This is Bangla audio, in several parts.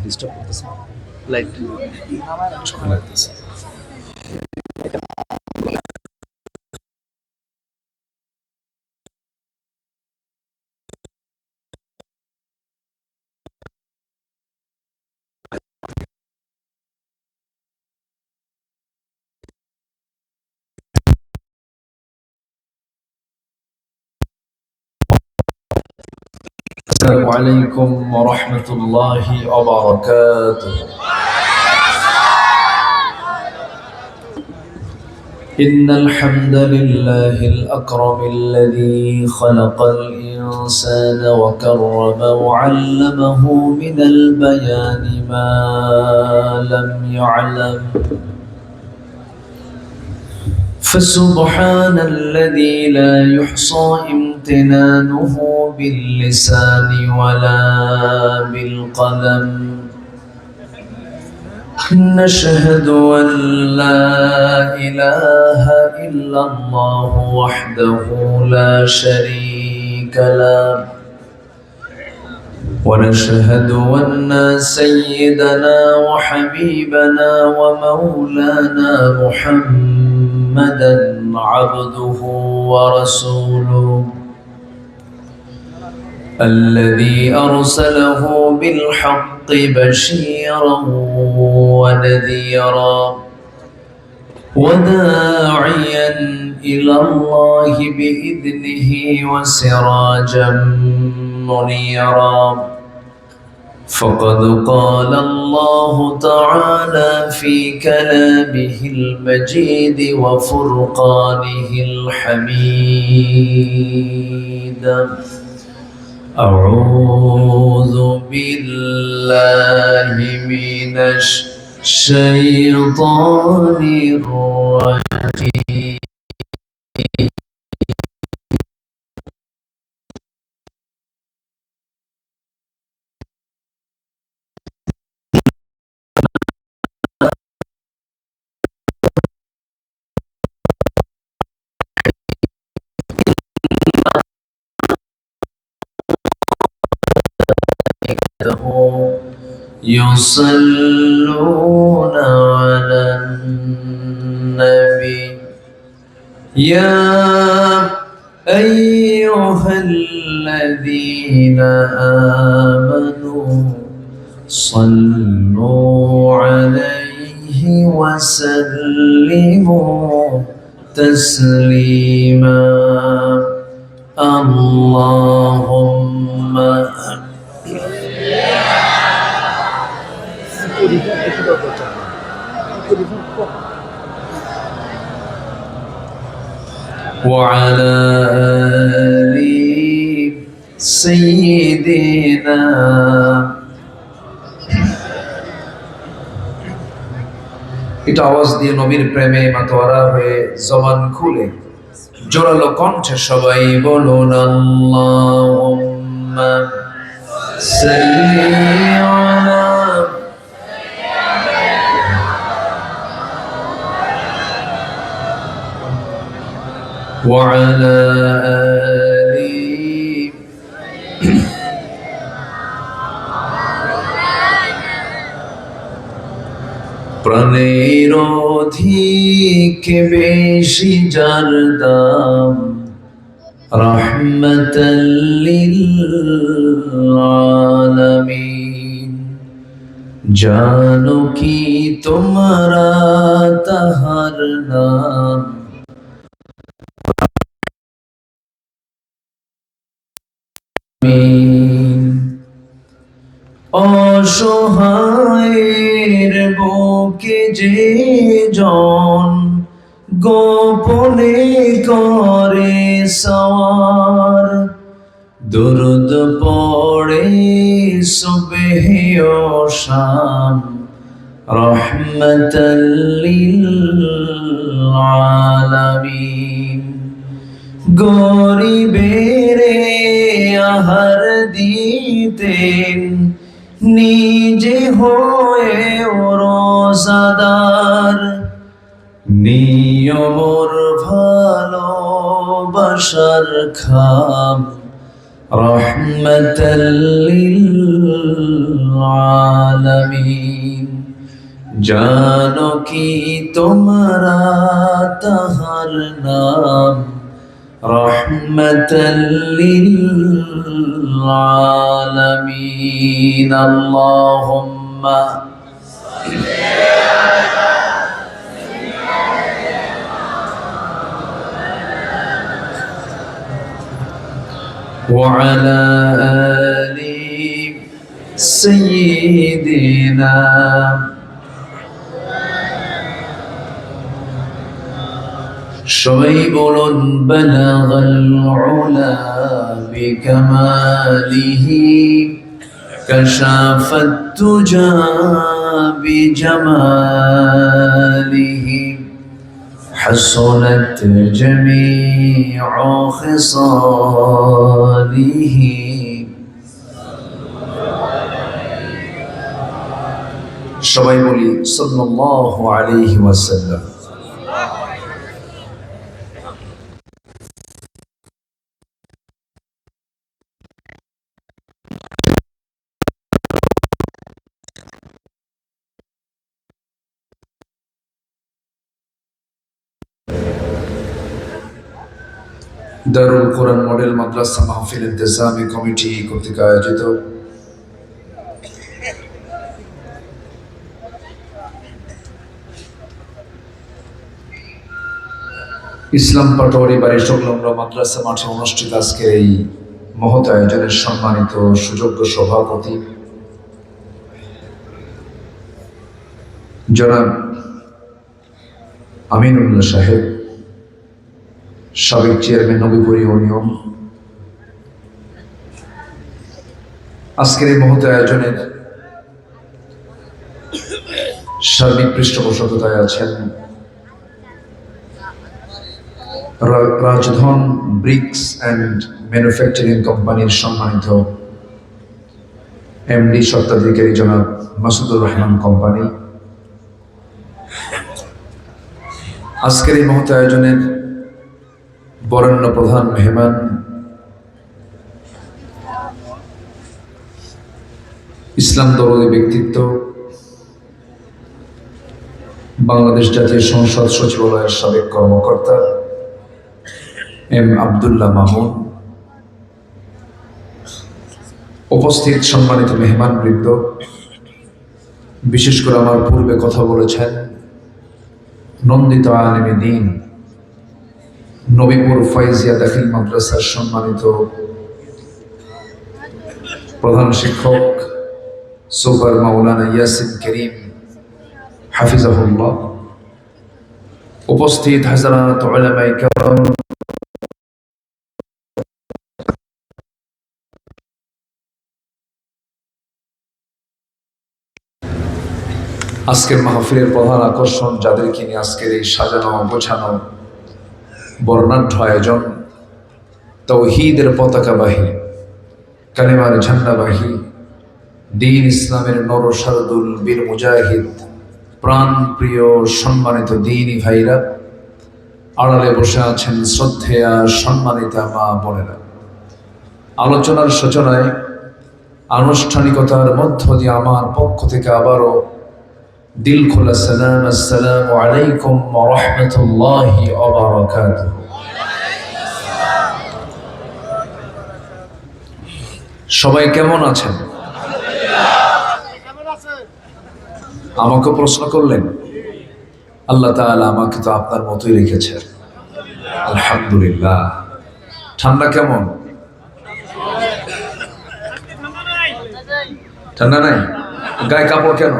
ডিস্টার্ব করতেছে লাইট ছোট লাগতেছে السلام عليكم ورحمة الله وبركاته. إن الحمد لله الأكرم الذي خلق الإنسان وكرم وعلمه من البيان ما لم يعلم فسبحان الذي لا يحصى امتنانه باللسان ولا بالقلم نشهد أن لا إله إلا الله وحده لا شريك له ونشهد أن سيدنا وحبيبنا ومولانا محمدا عبده ورسوله الذي أرسله بالحق بشيرا ونذيرا وداعيا إلى الله بإذنه وسراجا منيرا فقد قال الله تعالى في كلامه المجيد وفرقانه الحميد أعوذ بالله من الشيطان الرجيم يصلون على النبي يا أيها الذين آمنوا صلوا عليه وسلموا تسليما اللهم وعلى آل سيدنا এটা আওয়াজ দিয়ে নবীর প্রেমে মাতোয়ারা হয়ে জবান খুলে জোরালো কণ্ঠে সবাই বলুন আল্লাহুম্মা সাল্লি আলা وعلى آل প্রাণের অধিক বেশি যার দাম রাহমাতাল লিল আলামিন জানো কি তোমরা তাহার নাম অসহায়ের বুকে যে জন গোপনে করে সওয়ার দুরুদ পড়ে সুবহে ও শাম রহমাতাল লিল আলামিন গরিবের আহার দিতেন নিজে হয়ে রোজাদার নিয়মর ভালোবাসার খাম রহমাতাল লিল আলামিন। জানো কি তোমরা তাহার নাম রহমাতাল লিল আলামিন। আল্লাহুম্মা وعلى آل سيدنا সবাই বলুন বালাগাল উলা বিকামালিহি কাশাফাত তুজা বিজামালিহি حسنت جميع خصاله সবাই বলি সাল্লাল্লাহু আলাইহি ওয়াসাল্লাম। দারুল কোরআন মডেল মাদ্রাসা মাহফিল ইন্তেজামি কমিটি কর্তৃক আয়োজিত ইসলাম পাটোয়ারি বাড়ির সংলগ্ন মাদ্রাসা মাঠে অনুষ্ঠিত আজকের এই মহৎ আয়োজনের সম্মানিত সুযোগ্য সভাপতি জনাব আমিনুল্লাহ সাহেব, সাবেক চেয়ারম্যান নবীপুর ইউনিয়ন, আজকের এই মহৎ আয়োজনের সার্বিক পৃষ্ঠপোষকতায় আছেন রাজধন ব্রিক্স অ্যান্ড ম্যানুফ্যাকচারিং কোম্পানির সম্মানিত এমডি স্বত্বাধিকারী জনাব মাসুদুর রহমান কোম্পানি। আজকের এই মহৎ আয়োজনের বরেণ্য প্রধান মেহমান ইসলাম দরদি ব্যক্তিত্ব, বাংলাদেশ জাতীয় সংসদ সচিবালয়ের সাবেক কর্মকর্তা এম আব্দুল্লাহ মামুন, উপস্থিত সম্মানিত মেহমান বৃন্দ, বিশেষ করে আমার পূর্বে কথা বলেছেন নন্দিত আলেমে দ্বীন নবীপুর ফাইজিয়া দাখিল মাদ্রাসার সম্মানিত প্রধান শিক্ষক সুপার মাওলানা ইয়াসিন করিম হাফিজাহুল্লাহ, উপস্থিত হাজারাত উলামায়ে কেরাম, আজকের মাহফিলের প্রধান আকর্ষণ যাদেরকে নিয়ে আজকের এই সাজানো গোছানো বর্ণাঢ্য আয়োজন, তাওহীদের পতাকাবাহী, কালেমার ঝান্ডাবাহী, দ্বীন ইসলামের নরসারদুল বীর মুজাহিদ, প্রাণ প্রিয় সম্মানিত দ্বীনী ভাইরা, আড়ালে বসে আছেন শ্রদ্ধেয়া সম্মানিতা মা বোনেরা। আলোচনার সূচনায় আনুষ্ঠানিকতার মধ্য দিয়ে আমার পক্ষ থেকে আবারও দিল খোলা সালাম, আসসালামু আলাইকুম ওয়া রাহমাতুল্লাহি ওয়া বারাকাতুহু। সবাই কেমন আছেন? আমাকে প্রশ্ন করলেন, আল্লাহ তাআলা আমাকে তো আপনার মতোই রেখেছেন, আলহামদুলিল্লাহ। ঠান্ডা কেমন? ঠান্ডা নাই? গায়ে কাপড় কেন?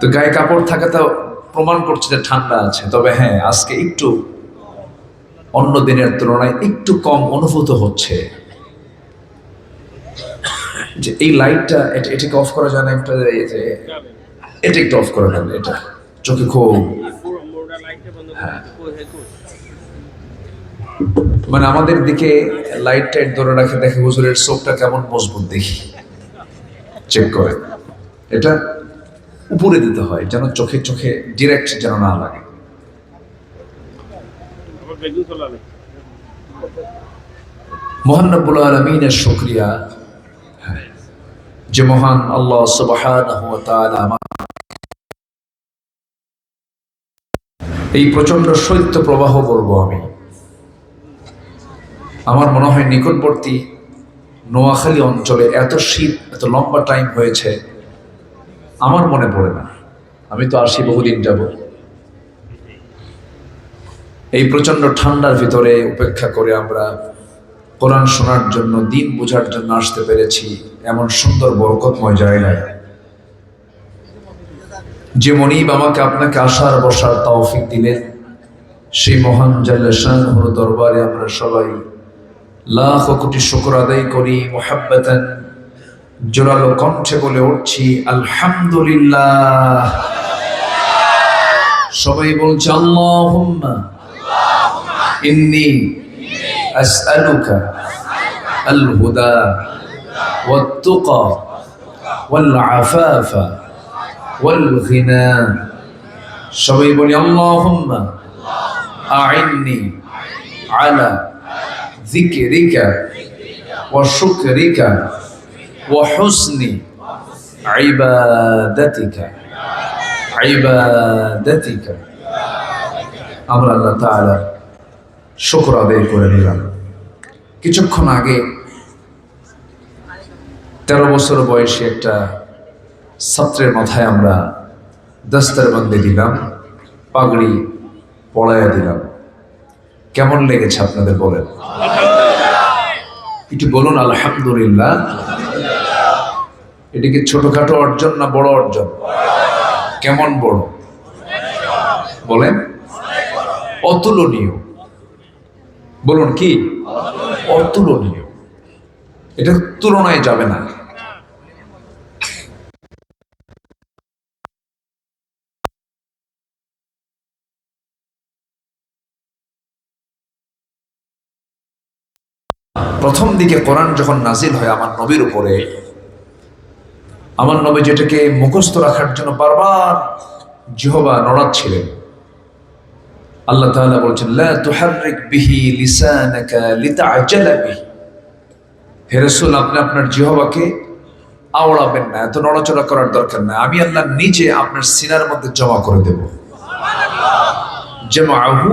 তো গায়ে কাপড় থাকাটা প্রমাণ করছে যে ঠান্ডা আছে। তবে হ্যাঁ, আজকে একটু অন্য দিনের তুলনায় একটু কম অনুভূত হচ্ছে। যে এই লাইটটা এটাকে অফ করা যায় না? একটা এটা একটু অফ করা যাবে, এটা চোখে খুব, হ্যাঁ মানে আমাদের দিকে লাইট টাইট ধরে রাখে, দেখে হুজুরের চোখটা কেমন মজবুত দেখি, চেক করে। এটা উপরে দিতে হয় যেন চোখে চোখে ডিরেক্ট যেন না লাগে। মহান রব্বুল আলামিনের শুকরিয়া, যে মহান আল্লাহ সুবহানাহু ওয়া তাআলা এই প্রচন্ড শৈত্য প্রবাহ বলবো আমি, আমার মনে হয় নিকটবর্তী নোয়াখালী অঞ্চলে এত শীত এত লম্বা টাইম হয়েছে আমার মনে পড়ে না। আমি তো আসি বহুদিন যাব। এই প্রচন্ড ঠান্ডার ভিতরে উপেক্ষা করে আমরা কোরআন শোনার জন্য, দিন বোঝার জন্য আসতে পেরেছি এমন সুন্দর বরকতময় জায়গায়। যে মনিব আমাকে আপনাকে আসার বসার তৌফিক দিলেন, সেই মহান জাল্লা শানহুর দরবারে আমরা সবাই লাখ কোটি শুকর আদায় করি। মুহাব্বাতান জোরালো কণ্ঠে বলে উঠছি আলহামদুলিল্লাহ। সবাই বলছে আল্লাহুম্মা ইন্নী আসআলুকা আল হুদা ওয়াত তুকা ওয়াল আফাফা ওয়াল গিনা। সবাই বলি আল্লাহুম্মা আইন্নি আলা যিকরিকা ওয়া শুকরিকা ওয়া হুসনি ইবাদাতিকা। আমরা আল্লাহ তাআলার শুকর আদায় করে নিলাম। কিছুক্ষণ আগে 13 বছর বয়সী একটা ছাত্রের মাথায় আমরা দস্তরবন্দি দিলাম, পাগড়ি পড়াইয়া দিলাম। কেমন লেগেছে আপনাদের বলেন? একটু বলুন আলহামদুলিল্লাহ। এটা কি ছোটখাটো অর্জন না বড় অর্জন? কেমন বড় বলেন? অতুলনীয়। বলুন কি? অতুলনীয়। এটা তুলনায় যাবে না। প্রথম দিকে কোরআন যখন নাজিল হয় আমার নবীর উপরে, আমার নবী যেটাকে মুখস্থ রাখার জন্য বারবার জিহবা নড়াচ্ছিলেন। আল্লাহ তাআলা বলছেন লা তুহাররিক বিহি লিসানাকা লিতাআজালা বিহি। হে রাসূল, আপনি আপনার জিহবাকে আওড়াবেন না, এত নড়াচড়া করার দরকার নাই। আমি আল্লাহ নিজে আপনার সিনার মধ্যে জমা করে দেব। জামাআহু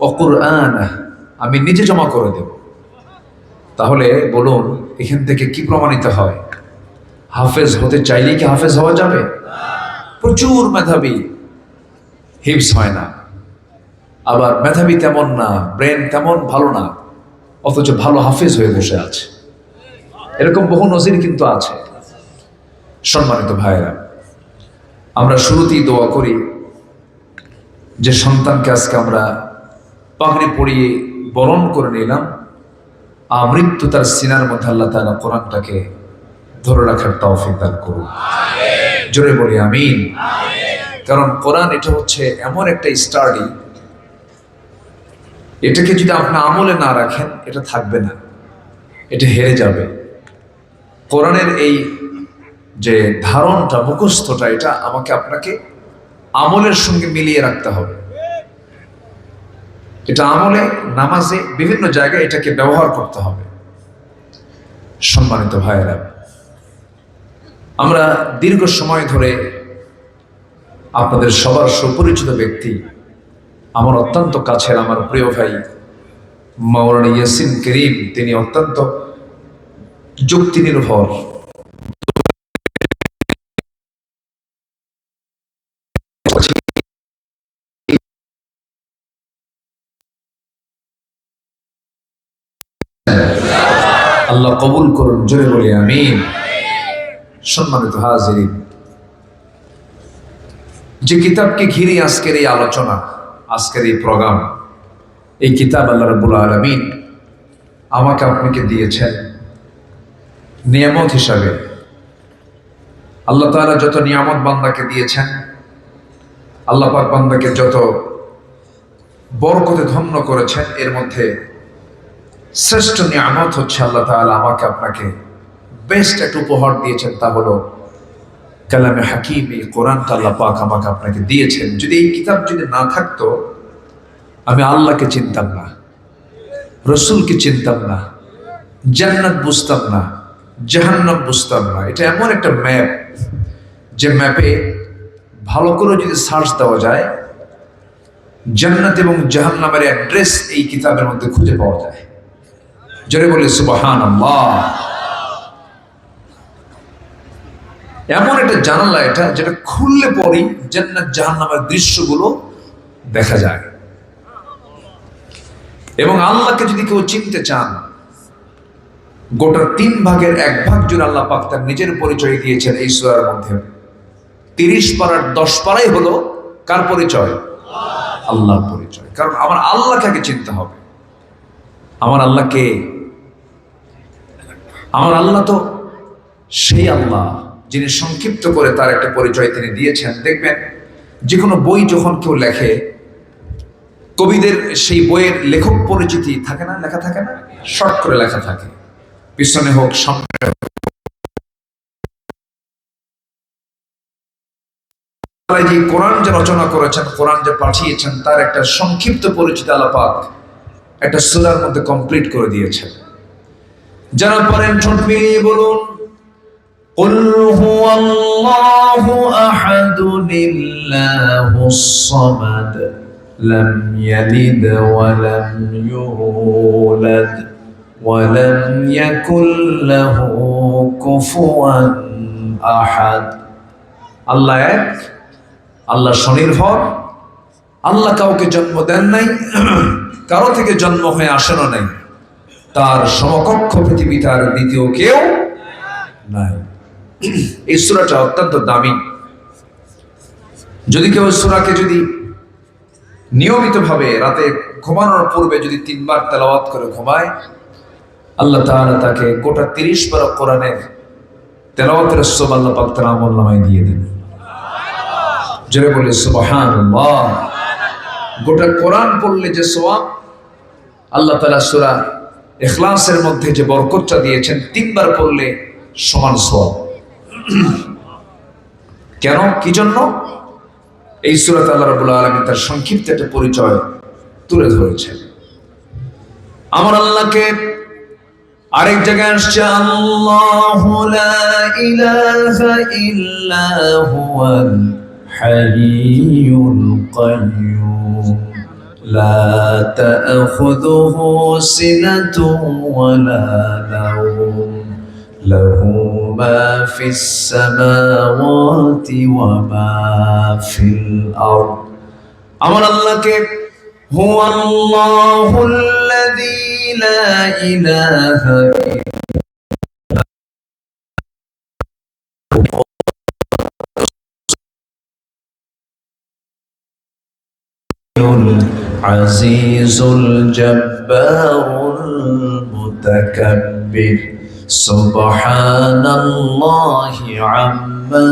ওয়া কুরআনাহ, আমি নিজে জমা করে দেব। তাহলে বলুন এখান থেকে কি প্রমাণিত হয়? হাফেজ হতে চাইলেই কি হাফেজ হওয়া যাবে? প্রচুর মেধাবী হিফজ হয় না, আবার মেধাবী তেমন না, ব্রেন তেমন ভালো না, অথচ ভালো হাফেজ হয়ে বসে আছে। এরকম বহু নজির কিন্তু আছে। সম্মানিত ভাইয়েরা, আমরা শুরুতেই দোয়া করি যে সন্তানকে আজকে আমরা পাগড়ি পরিয়ে বরণ করে নিলাম, মৃত্যু তার সিনার মধ্যে আল্লাহ তাআলা কোরআনটাকে ধরে রাখার তৌফিক দান করুন। জোরে বলি আমিন। কারণ কোরআন এটা হচ্ছে এমন একটা স্টাডি, এটাকে যদি আপনি আমলে না রাখেন এটা থাকবে না, এটা হেরে যাবে। কোরআনের এই যে ধারণটা, মুখস্থটা, এটা আমাকে আপনাকে আমলের সঙ্গে মিলিয়ে রাখতে হবে। এটা আমলে, নামাজে, বিভিন্ন জায়গায় এটাকে ব্যবহার করতে হবে। সম্মানিত ভাইয়েরা, আমরা দীর্ঘ সময় ধরে আপনাদের সবার সুপরিচিত ব্যক্তি, আমার অত্যন্ত কাছের আমার প্রিয় ভাই মাওলানা ইয়াসিন করিম, তিনি অত্যন্ত যুক্তি নির্ভর আল্লাহ কবুল করুন। জোরে বলি আমিন। সম্মানিত হাজিরিন, যে কিতাবকে ঘিরে আজকের এই আলোচনা, আজকের এই প্রোগ্রাম, এই কিতাব আল্লাহ রাব্বুল আলামিন আমাকে আপনাকে দিয়েছেন নিয়ামত হিসাবে। আল্লাহ তাআলা যত নিয়ামত বান্দাকে দিয়েছেন, আল্লাহ পাক বান্দাকে যত বরকতে ধন্য করেছেন। এর মধ্যে শ্রেষ্ঠ নিয়ামত হচ্ছে আল্লাহ তাআলা আমাকে আপনাকে বেস্ট একটা উপহার দিয়েছেন, তা হলো কালামে হাকিম, এই কোরআনটা আল্লাহ পাক আমাকে আপনাকে দিয়েছেন। যদি এই কিতাব যদি না থাকতো, আমি আল্লাহকে চিনতাম না, রসুলকে চিনতাম না, জান্নাত বুঝতাম না, জাহান্নাম বুঝতাম না। এটা এমন একটা ম্যাপ, যে ম্যাপে ভালো করে যদি সার্চ দেওয়া যায়, জান্নাত এবং জাহান্নামের অ্যাড্রেস এই কিতাবের মধ্যে খুঁজে পাওয়া যায়। জোরে বলে সুবহানাল্লাহ। এমন একটা জানালা এটা, যেটা খুললে পরেই জান্নাত জাহান্নামের দৃশ্যগুলো দেখা যায়। এবং আল্লাহকে যদি কেউ চিনতে চান, গোটা 3 ভাগের 1 ভাগ জুড়ে আল্লাহ পাক তার নিজের পরিচয় দিয়েছেন এই সূরার মধ্যে। 30 পারার 10 পারাই হলো কার পরিচয়? আল্লাহর পরিচয়। কারণ আমার আল্লাহকে আগে চিনতে হবে। আমার আল্লাহ কে? আমার আল্লাহ তো সেই আল্লাহ যিনি সংক্ষিপ্ত করে তার একটা পরিচয় তিনি দিয়েছেন। দেখবেন যে কোনো বই যখন কেউ লেখে, কবিদের সেই বইয়ের লেখক পরিচিতি থাকে না, লেখা থাকে না, শর্ট করে লেখা থাকে, পিছনে হোক সামনে হোক। যে কোরআন যে রচনা করেছেন, কোরআন যে পাঠিয়েছেন, তার একটা সংক্ষিপ্ত পরিচিতি আল্লাহ পাক একটা সূরার মধ্যে কমপ্লিট করে দিয়েছেন। যারা পারেন ঠোঁট মিলিয়ে বলুন, قل هو الله أحد الله الصمد لم يلد ولم يولد ولم يكن له كفوا أحد। আল্লাহ এক, আল্লাহ স্বনির্ভর, আল্লাহ কাউকে জন্ম দেন নাই, কারো থেকে জন্ম হয়ে আসেনও নাই, তার সমকক্ষ পৃথিবীতে আর দ্বিতীয় কেউ নাই। এই সূরাটা অত্যন্ত দামি। যদি কেউ সূরাকে যদি নিয়মিতভাবে রাতে ঘুমানোর পূর্বে যদি 3 বার তেলাওয়াত করে ঘুমায়, আল্লাহ তাআলা তাকে গোটা 30 পারা কোরআনের তেলাওয়াতের সওয়াব আল্লাহ পাক তার আমলনামায় দিয়ে দেন। জোরে বলে সুবহানাল্লাহ। গোটা কোরআন পড়লে যে সওয়াব, আল্লাহ তাআলা সূরা ইখলাসের মধ্যে যে বরকতটা দিয়েছেন, 3 বার পড়লে সমান সওয়াব। কেন, কি জন্য? এই সূরাতে আল্লাহ রাব্বুল আলামিন তার সংক্ষিপ্ত একটা পরিচয় তুলে ধরেছেন। আমার আল্লাহকে আরেক জায়গায় আসছে, আল্লাহু লা ইলাহা ইল্লা হুয়াল হাইয়ুল কাইয়্যুম লা তা'খুযুহু সিনাতুন ওয়া লা নাওম লাহু মা ফিস সামাওয়াতি ওয়া মা ফিল আরদ। আমার আল্লাহকে হুয়াল্লাহুল্লাযী লা ইলাহা আজিজুল জব্বারুল মুতাকাব্বির সুবহানাল্লাহি আম্মা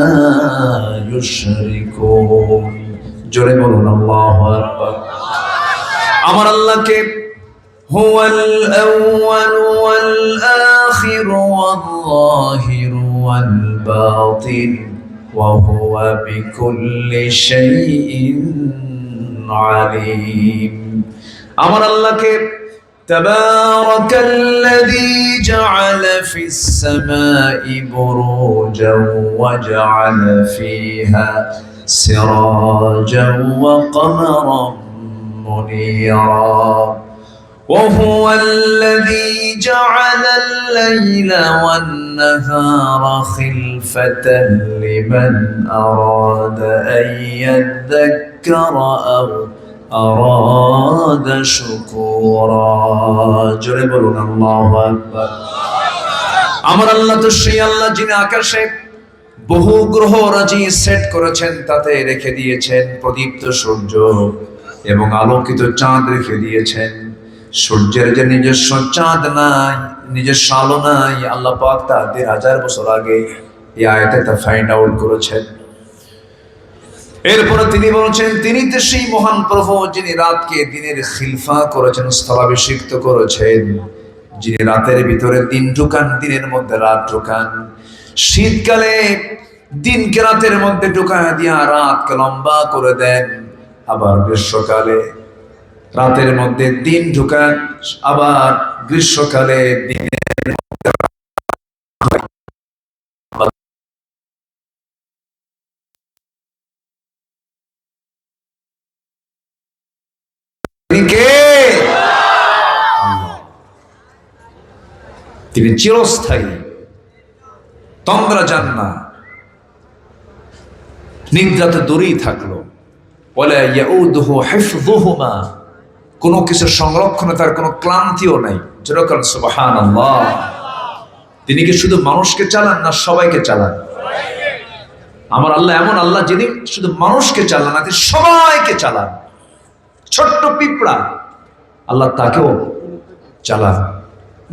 ইউশরিকুন। জোরে বলুন আল্লাহু আকবার। আমার আল্লাহকে হুয়াল আউয়াল ওয়াল আখির ওয়াল যাহির ওয়াল বাতিন ওয়া হুয়া বিকুল্লি শাইইন আলিম। আমার আল্লাহকে তাবারাকাল্লাযী জাআলা ফিস সামাই বুরুজান ওয়া জাআলা ফিহা সিরাজান ওয়া কামারান মুনীরা وهو الذي جعل الليل والنهار خلفة لمن أراد أن يذكر أو أراد شكورا। জোরে বলুন আল্লাহু আকবার। আমার আল্লাহ তো সেই আল্লাহ যিনি আকাশে বহু গ্রহ রাজি সেট করেছেন, তাতে রেখে দিয়েছেন প্রদীপ্ত সূর্য এবং আলোকিত চাঁদ রেখে দিয়েছেন। সূর্যের যে নিজস্ব চাঁদ নাই, নিজস্ব আলো নাই, আল্লাহ পাক তা 1500 বছর আগে এই আয়াতে তা ফাইন্ড আউট করেছেন। এরপরে তিনি বলছেন, তিনি তো সেই মহান প্রভু যিনি রাতকে দিনের খিলফা করেছেন, স্থলাভিষিক্ত করেছেন, যিনি রাতের ভিতরে দিন ঢুকান, দিনের মধ্যে রাত ঢুকান, শীতকালে দিনকে রাতের মধ্যে ঢুকায় দিয়া রাতকে লম্বা করে দেন, আবার গ্রীষ্মকালে রাতের মধ্যে দিন ঢুকান, আবার গ্রীষ্মকালে দিনের তিনি চিরস্থায়ী, তন্দ্রা যান না, নিদ্রাতে দূরেই থাকলো। ওয়ালা ইয়াউদুহু হিফযুহুমা, কোনো কিছুর সংরক্ষণে তার কোনো ক্লান্তিও নাই। যেরকম সুবহানাল্লাহ। তিনি কি শুধু মানুষকে চালান না সবাইকে চালান? আমার আল্লাহ এমন আল্লাহ যিনি শুধু মানুষকে চালান না, তিনি সবাইকে চালান। ছোট্ট পিঁপড়া আল্লাহ তাকেও চালান।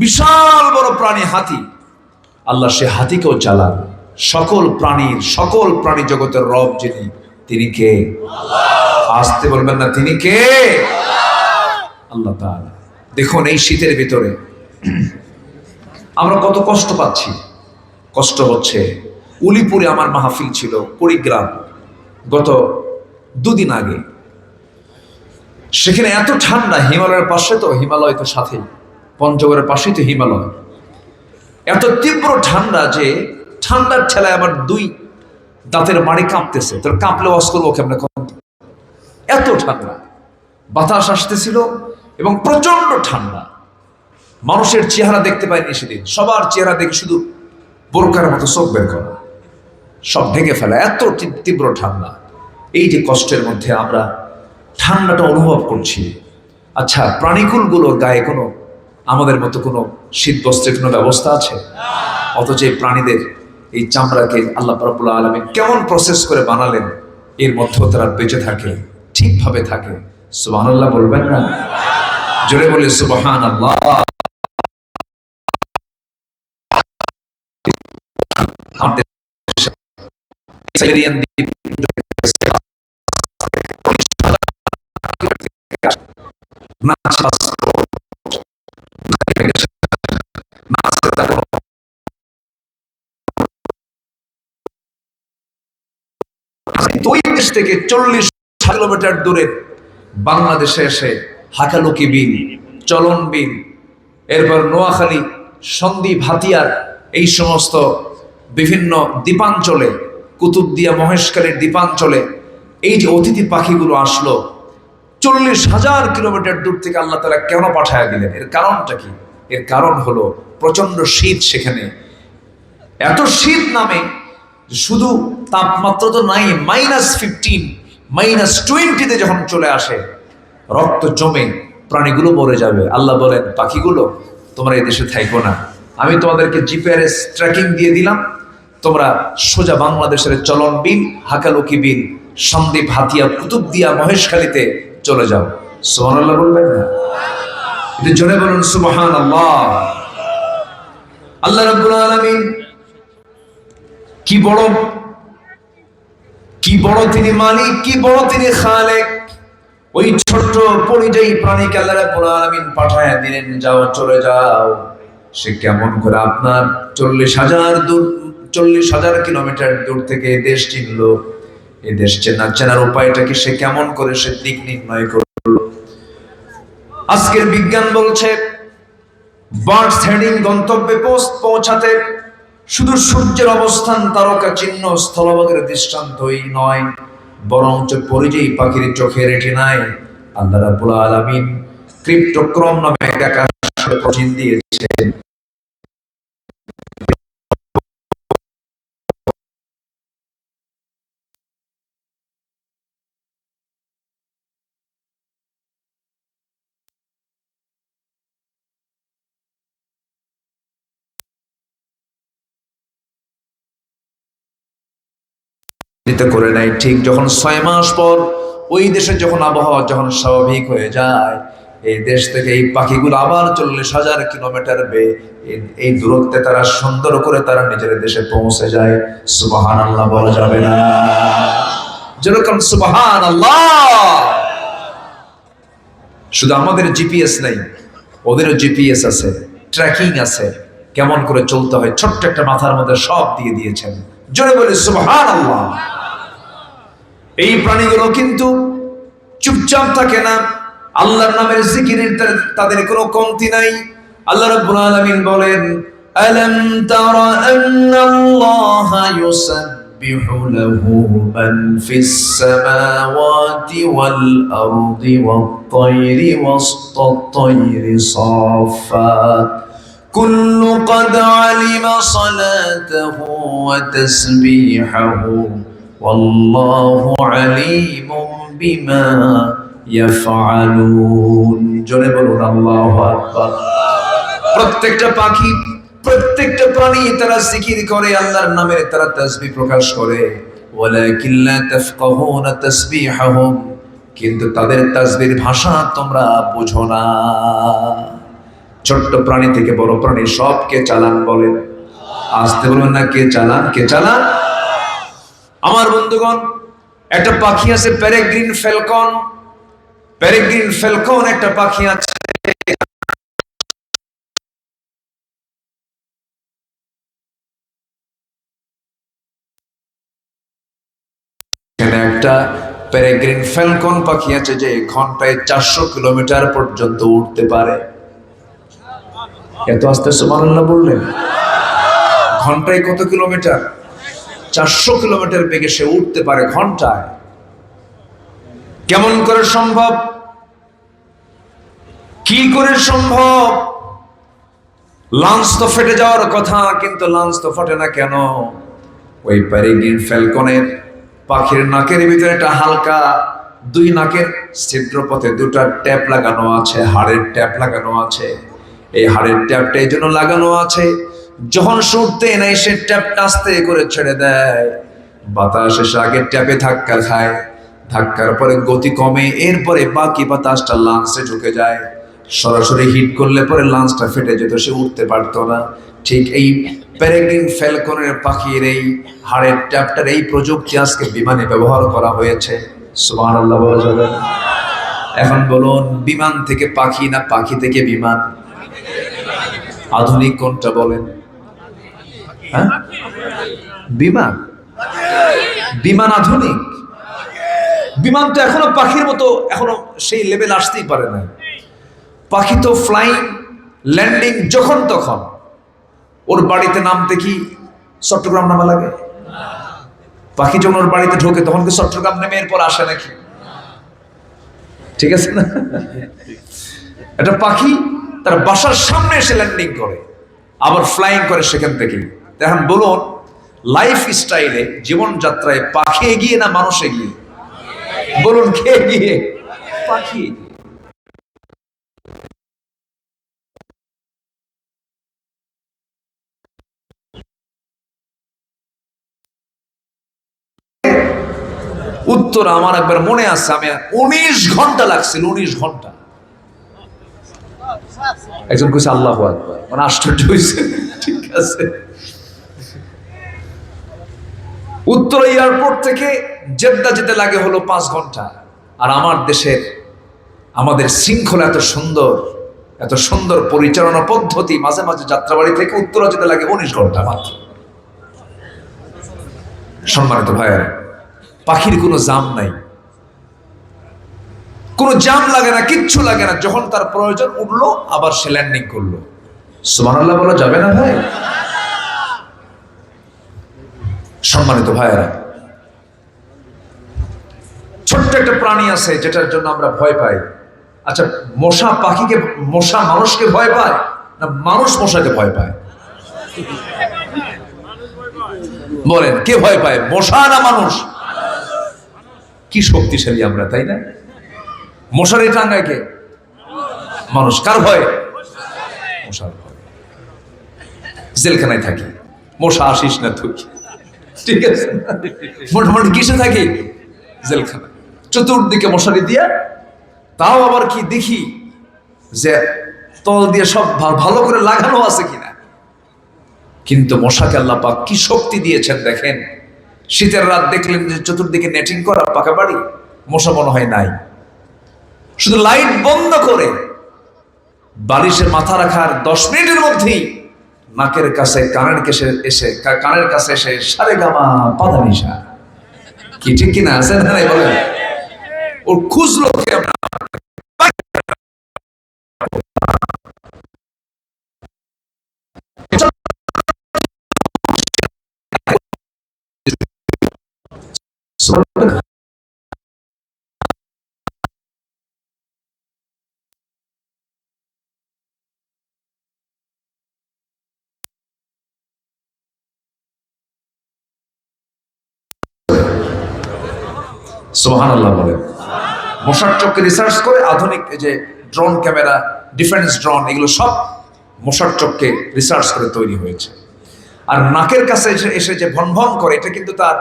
বিশাল বড় প্রাণী হাতি, আল্লাহ সে হাতিকেও চালান। সকল প্রাণীর, সকল প্রাণী জগতের রব যিনি, তিনি কে? আসতে বলবেন না, তিনি কে? আল্লাহ তাআলা। দেখুন এই শীতের ভিতরে আমরা কত কষ্ট পাচ্ছি। কষ্ট হচ্ছে। উলিপুরে আমার মাহফিল ছিল, কুড়িগ্রাম, গত দুদিন আগে। সেখানে এত ঠান্ডা, হিমালয়ের পাশে তো, হিমালয় তো সাথেই, পঞ্চগড়ের পাশেই তো হিমালয়। এত তীব্র ঠান্ডা যে ঠান্ডার ঠেলায় আমার দুই দাঁতের মাড়ি কাঁপতেছে। তোর কাঁপলে ওয়াজ করবো কেমনে? এত ঠান্ডা, বাতাস আসতেছিল এবং প্রচন্ড ঠান্ডা। মানুষের চেহারা দেখতে পাইনি সেদিন। সবার চেহারা দেখে শুধু বোরকার মতো চোখ বের করা, সব ঢেকে ফেলা, এত তীব্র ঠান্ডা। এই যে কষ্টের মধ্যে আমরা ঠান্ডাটা অনুভব করছি। আচ্ছা, প্রাণীকুলগুলোর গায়ে কোনো আমাদের মতো কোনো শীত বস্ত্রের কোনো ব্যবস্থা আছে? অথচ এই প্রাণীদের এই চামড়াকে আল্লাহ রাব্বুল আলামিন কেমন প্রসেস করে বানালেন, এর মধ্যেও তারা বেঁচে থাকে, ঠিকভাবে থাকে। সুবহানাল্লাহ বলবেন না? জোরে বলে সুবহানাল্লাহ। দুই দেশ থেকে 40 কিলোমিটার দূরে বাংলাদেশে এসে হাকালুকি বিল, চলন বিল, এরপর নোয়াখালী, সন্দ্বীপ, হাতিয়ার, এই সমস্ত বিভিন্ন দ্বীপাঞ্চলে, কুতুবদিয়া, মহেশখালীর দ্বীপাঞ্চলে এই যে অতিথি পাখিগুলো আসলো 40,000 কিলোমিটার দূর থেকে আল্লাহ তাআলা কেন পাঠায়া দিলেন? এর কারণটা কি? এর কারণ হলো প্রচন্ড শীত সেখানে। এত শীত নামে শুধু তাপমাত্রা তো নাই, -15, -20 যখন চলে আসে, রক্ত জমে প্রাণীগুলো মরে যাবে। আল্লাহ বলেন, পাখিগুলো তোমরা এই দেশে থাইকো না, আমি তোমাদেরকে জিপিআরএস ট্র্যাকিং দিয়ে দিলাম, তোমরা সোজা বাংলাদেশের চলন বিল, হাকালুকি বিল, সন্দ্বীপ, হাতিয়া, কুতুবদিয়া, মহেশখালীতে চলে যাও। সুবহানাল্লাহ বলবেন না? এটা জোরে বলুন সুবহানাল্লাহ। আল্লাহ রাব্বুল আলামিন কি বড় তিনি মালিক, কি বড় তিনি খালেক। ওই ছোট্ট পরিযায়ী প্রাণীকে আল্লাহ রাব্বুল আলামিন পাঠায় দিলেন, যাও, চলে যাও। সে কেমন করে আপনার 40,000 কিলোমিটার দূর থেকে দেশ চিনলো? এই দেশ চেনার উপায়টা কি? সে কেমন করে সে দিক নির্ণয় করলো? আজকের বিজ্ঞান বলছে বার্ডস হেডিং গন্তব্যে পৌঁছাতে শুধু সূর্যের অবস্থান তারকা চিহ্ন স্থলভাগের দৃষ্টান্তই নয়, বরঞ্চ পরিযায়ী পাখির চোখের রেটিনায় আল্লাহ রাব্বুল আলামিন ক্রিপ্টোক্রম নামে এক আকাশের প্রোটিন দিয়েছেন। করে নাই। ঠিক যখন 6 মাস পর ওই দেশে যখন আবহাওয়া যখন স্বাভাবিক হয়ে যায়, এই দেশ থেকে এই পাখিগুলো আবার 40,000 কিলোমিটার এই দূরত্বে তারা সুন্দর করে তারা নিজের দেশে পৌঁছে যায়। সুবহানাল্লাহ বলা যাবে না? যেরকম সুবহানাল্লাহ। শুধু আমাদের জিপিএস নাই, ওদেরও জিপিএস আছে, ট্র্যাকিং আছে, কেমন করে চলতে হয় ছোট্ট একটা মাথার মধ্যে সব দিয়ে দিয়েছেন। জোরে বলি সুবহানাল্লাহ। এই প্রাণীগুলো কিন্তু চুপচাপ থাকে না, আল্লাহর নামের জিকিরের তাদের কোনো কমতি নাই। আল্লাহ রাব্বুল আলামিন বলেন, আলাম তারা আন্নাল্লাহা ইউসাব্বিহু লাহু মান ফিস সামাওয়াতি ওয়াল আরদি ওয়াত তায়রি ওয়াস-তায়রি সাফফাত কুল্লু ক্বাদ আলিমা সালাতাহু ওয়া তাসবিহাহু ওয়াল্লাহু আলীমুম বিমা ইয়াফআলুন। জোরে বলুন আল্লাহু আকবার। প্রত্যেকটা পাখি, প্রত্যেকটা প্রাণী তারা জিকির করে, আল্লাহর নামের তারা তাসবিহ প্রকাশ করে। ওয়ালাকিন লা তাফকাহুনা তাসবিহাহুম, কিন্তু তাদের তাসবিহর ভাষা তোমরা বুঝো না। ছোট্ট প্রাণী থেকে বড় প্রাণী সবকে চালান বলেন। আসতে বলবেন না, কে চালান, কে চালান? আমার বন্ধুগণ, একটা পাখি আছে পেরেগ্রিন ফ্যালকন। পেরেগ্রিন ফ্যালকন একটা পাখি আছে, এখানে একটা পেরেগ্রিন ফ্যালকন পাখি আছে যে ঘন্টায় 400 কিলোমিটার পর্যন্ত উঠতে পারে। এত আস্তে সুবহানাল্লাহ বললেন? ঘন্টায় কত কিলোমিটার? 400 কিলোমিটার বেগে সে উঠতে পারে ঘন্টায়। কেমন করে সম্ভব? কি করে সম্ভব? লাঞ্চ তো ফেটে যাওয়ার কথা, কিন্তু লাঞ্চ তো ফটে না কেন? ওই পেরেগ্রিন ফ্যালকনের পাখির নাকের ভিতরে একটা হালকা, দুই নাকের ছিদ্রপথে দুটা ট্যাপ লাগানো আছে, হাড়ের ট্যাপ লাগানো আছে। এই হাড়ের ট্যাপটা এই জন্য লাগানো আছে, যখন শুটতে নাই সে ট্যাপটা আস্তে করে ছেড়ে দেয়, বাতাস এসে আগে ট্যাপে ধাক্কা খায়, ধাক্কার পরে গতি কমে, এরপরে বাকি বাতাসটা লাঞ্চে ঢুকে যায়। সরাসরি হিট করলে পরে লাঞ্চটা ফেটে যেত, সে উঠতে পারতো না। ঠিক এই পেরেগ্রিন ফ্যালকনের পাখির এই হাড়ের ট্যাপটার এই প্রযুক্তি আজকে বিমানে ব্যবহার করা হয়েছে। সুবহানাল্লাহ বলা যাবে? এখন বলুন, বিমান থেকে পাখি না পাখি থেকে বিমান? আধুনিক কোনটা বলেন? হ্যাঁ, বিমান। বিমান আধুনিক। বিমান তো এখনো পাখির মতো, এখনো সেই লেভেল আসতেই পারে না। পাখি তো ফ্লাইং, ল্যান্ডিং যখন তখন। ওর বাড়িতে নামতে কি চট্টগ্রাম নামা লাগে? পাখি যখন ওর বাড়িতে ঢোকে তখন কি চট্টগ্রাম নেমে এরপর আসে নাকি? ঠিক আছে না? একটা পাখি তার বাসার সামনে এসে ল্যান্ডিং করে, আবার ফ্লাইং করে সেখান থেকে। এখন বলুন, লাইফ স্টাইলে, জীবনযাত্রায় পাখি এগিয়ে না মানুষ এগিয়ে? বলুন, কে এগিয়ে? পাখি এগিয়ে। উত্তর আমার একবার মনে আছে, আমি 19 ঘন্টা লাগছিল, 19 ঘন্টা। একজন কইছে আল্লাহু আকবার, মানে আশ্চর্য হয়েছে। ঠিক আছে, উত্তর এয়ারপোর্ট থেকে জেদ্দা যেতে লাগে হলো 5 ঘন্টা। আর আমার দেশের, আমাদের শৃঙ্খলা এত সুন্দর, এত সুন্দর পরিচালনা পদ্ধতি, মাঝে মাঝে যাত্রাবাড়ি থেকে উত্তরা যেতে লাগে 19 ঘন্টা মাত্র। সম্মানিত ভাইয়েরা, পাখির কোনো জাম নাই, কোনো জাম লাগে না, কিচ্ছু লাগে না। যখন তার প্রয়োজন উঠলো, আবার সে ল্যান্ডিং করলো। সুবহানাল্লাহ বলা যাবে না ভাই? সম্মানিত ভাইয়েরা, ছোট্ট একটা প্রাণী আছে যেটার জন্য আমরা ভয় পাই। আচ্ছা, মশা পাখিকে, মশা মানুষকে ভয় পায় না মানুষ মশাকে ভয় পায়? বলেন, কে ভয় পায়, মশা না মানুষ? কি শক্তিশালী আমরা, তাই না? মশারি টাঙ্গায় কে? মানুষ। কার ভয়? মশার ভয়। জেলখানায় থাকি, মশা আসিস না তুই। ঠিক আছে, মোটামুটি কিসে থাকি? জেলখানা। চতুর্দিকে মশারি দিয়ে, তাও আবার কি দেখি যে তল দিয়ে সব ভালো করে লাগানো আছে কিনা। কিন্তু মশাকে আল্লাহ পাক কি শক্তি দিয়েছেন দেখেন। শীতের রাত দেখলেন যে চতুর্দিকে নেটিং করা, পাকা বাড়ি, মশা মনে হয় নাই। শুধু লাইট বন্ধ করে বালিশে মাথা রাখার 10 মিনিটের মধ্যেই নাকের কাছে কানের কাছে এসে সারেগামা পাদানিসা। কি ঠিক কিনা? আছে না নাই বলেন? ওর খুঁজলো কে? আমরা সুবহানাল্লাহ বলেন। মশার চোখকে রিসার্চ করে আধুনিক যে ড্রোন ক্যামেরা, ডিফেন্স ড্রোন, এগুলো সব মশার চোখকে রিসার্চ করে তৈরি হয়েছে। আর নাকের কাছে এসে যে ভন ভন করে, এটা কিন্তু তার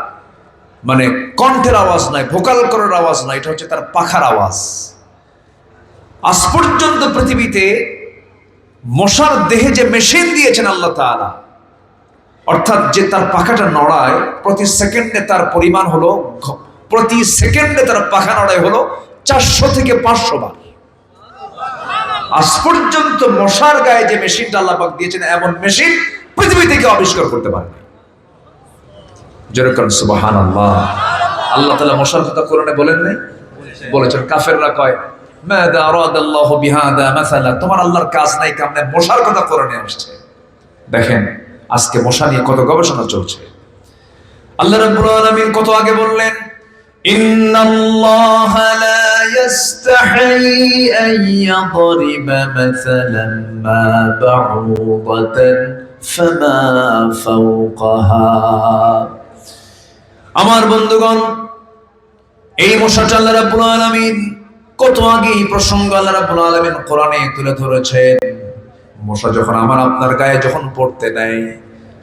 মানে কণ্ঠের আওয়াজ নয়, ভোকাল করার আওয়াজ নয়, এটা হচ্ছে তার পাখার আওয়াজ। আজ পর্যন্ত পৃথিবীতে মশার দেহে যে মেশিন দিয়েছেন আল্লাহ তাআলা, অর্থাৎ যে তার পাখাটা নড়ায় প্রতি সেকেন্ডে, তার পরিমাণ হলো, প্রতি সেকেন্ডে তার পাখা নড়ায় হলো 400 থেকে 500 বার। আজ পর্যন্ত মশার গায়ে যে মেশিনটা আল্লাহ পাক দিয়েছেন, এমন মেশিন পৃথিবী থেকে আবিষ্কার করতে পারে না। যেরকম সুবহানাল্লাহ। আল্লাহ তাআলা মশার কথা কোরআনে বলেন নাই? বলেছেন। কাফেররা কয় মাযা আরাদাল্লাহু বিহাদা মাসালা, তোমার আল্লাহর কাজ নাই কামনে মশার কথা কোরআনে আসছে। দেখেন আজকে মশা নিয়ে কত গবেষণা চলছে। আল্লাহ রাব্বুল আলামিন কত আগে বললেন, ইন্নাল্লাহা লা ইস্তাহি আন ইয়াদরিবা মাসালান মা বাউদাতান ফামা ফাওকাহা। আমার বন্ধুগণ, এই মশাটা আল্লাহ রাব্বুল আলামিন কত আগে এই প্রসঙ্গ আল্লাহ রাব্বুল আলামিন কোরআনে তুলে ধরেছেন। মশা যখন আমার আপনার গায়ে যখন পড়তে নেয়,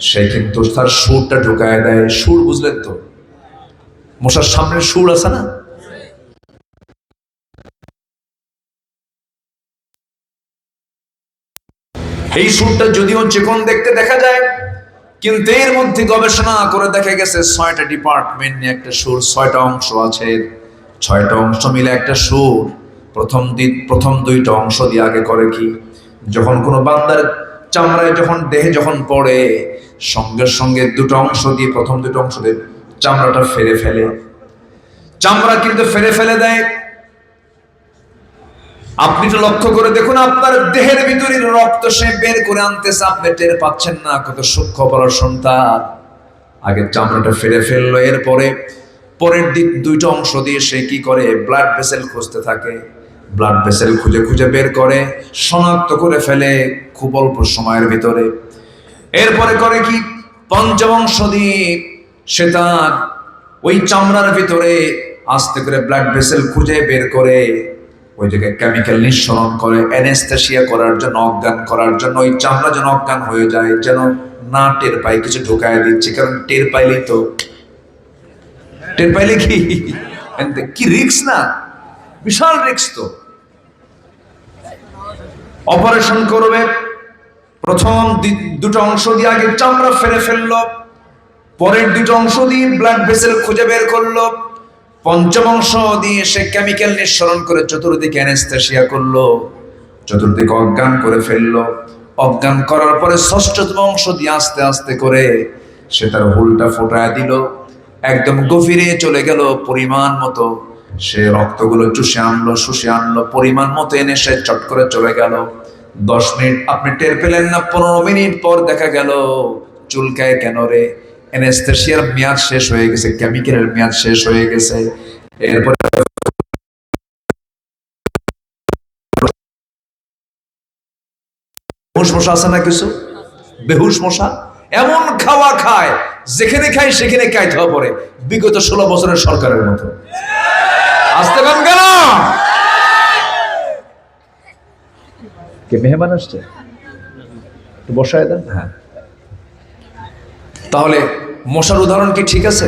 সে কিন্তু তার সুরটা ঢুকায় দেয়। সুর বুঝলেন তো? মশার সামনে সুর আছে না? এই সুরটা যদিও চিকন দেখতে দেখা যায়, কিন্তু এর মধ্যে গবেষণা করে দেখা গেছে 6টা ডিপার্টমেন্ট নিয়ে একটা সুর, 6টা অংশ আছে। 6টা অংশ মিলে একটা সুর। প্রথম 2টা অংশ দিয়ে আগে করে কি, যখন কোনো বান্দার চামড়ায় যখন দেহে যখন পড়ে, সঙ্গে সঙ্গে 2টা অংশ দিয়ে, প্রথম 2টা অংশ দিয়ে চামড়াটা ফেলে ফেলে। চামড়া কিন্তু ফেলে ফেলে দেয়। আপনি তো লক্ষ্য করে দেখুন, আপনার দেহের ভিতরে রক্ত সে বের করে আনতেছে, আপনি টের পাচ্ছেন না। কত সূক্ষ্ম অপারেশন তার। আগে চামড়াটা ফেলে ফেললো, এরপরে পরের দিক 2টা অংশ দিয়ে সে কি করে, ব্লাড ভেসেল খুঁজতে থাকে। ব্লাড ভেসেল খুঁজে খুঁজে বের করে, শনাক্ত করে ফেলে খুব অল্প সময়ের ভিতরে। এরপরে করে কি, 5ম অংশ দিয়ে সে তার ওই চামড়ার ভিতরে আস্তে করে ব্লাড ভেসেল খুঁজে বের করে ওই জায়গায় কেমিক্যাল নিঃসরণ করে, অ্যানেস্থেসিয়া করার জন্য, অজ্ঞান করার জন্য। ওই চামড়া যেন অজ্ঞান হয়ে যায়, যেন না টের পাই কিছু ঢুকায় দিচ্ছে। কারণ টের পাইলে কি রিস্ক না? বিশাল রিস্ক তো। অপারেশন করবে, প্রথম 2টা অংশ দিয়ে আগে চামড়া ফেলে ফেললো, পরের 2টা অংশ দিয়ে ব্লাড ভেসেল খুঁজে বের করলো, 5ম অংশ দিয়ে সে কেমিক্যাল নিঃসরণ করে চতুর্দিকে অ্যানেস্থেসিয়া করলো, চতুর্দিকে অজ্ঞান করে ফেললো। অজ্ঞান করার পরে 6ঠম অংশ দিয়ে আস্তে আস্তে করে সে তার হুলটা ফোটায় দিল, একদম গভীরে চলে গেল। পরিমাণ মতো সে রক্তগুলো শুষে আনলো, পরিমাণ মতো এনে সে চট করে চলে গেল। 10 মিনিট আপনি টের পেলেন না, 15 মিনিট পর দেখা গেল চুলকায় কেন রে? অ্যানেস্থেসিয়ার মেয়াদ শেষ হয়ে গেছে, কেমিক্যালের মেয়াদ শেষ হয়ে গেছে। এরপরে বেহুশ মশা আছে না কিছু, বেহুশ মশা এমন খাওয়া খায়, যেখানে খায় সেখানে কাইতে হওয়া পড়ে। বিগত 16 বছরের সরকারের মতো। আসতে পারেন কেন? কে মেহমান আসছে? একটু বসায় দেন। হ্যাঁ, তাহলে মশার উদাহরণ কি ঠিক আছে?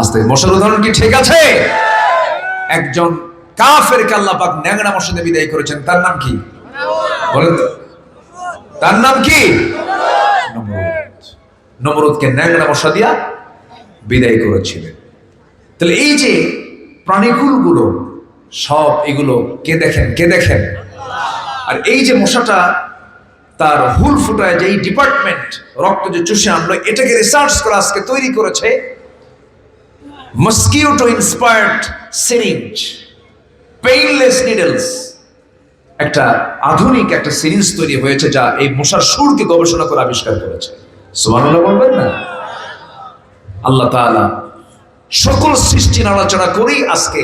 আস্তে, মশার উদাহরণ কি ঠিক আছে? একজন কাফেরকে আল্লাহ পাক ন্যাংরা মশা দিয়ে বিদায় করেছেন। তার নাম কি বলেন তো? তার নাম কি? নমরুদ। নমরুদকে ন্যাংরা মশা দিয়া বিদায় করেছিলেন। তাহলে এই যে প্রাণীকুলগুলো সব এগুলো কে দেখেন? কে দেখেন? আর এই যে মশাটা তার হুল ফুটায় যে এই ডিপার্টমেন্ট রক্ত যে চুষে আনলো, এটাকে রিসার্চ করে আজকে তৈরি করেছে mosquito inspired syringe, painless needles. একটা আধুনিক একটা সিরিঞ্জ তৈরি হয়েছে যা এই মশার সুরকে গবেষণা করে আবিষ্কার করেছে। সুবহানাল্লাহ বলবেন না? আল্লাহ তাআলা সকল সৃষ্টি নাড়াচাড়া করেই আজকে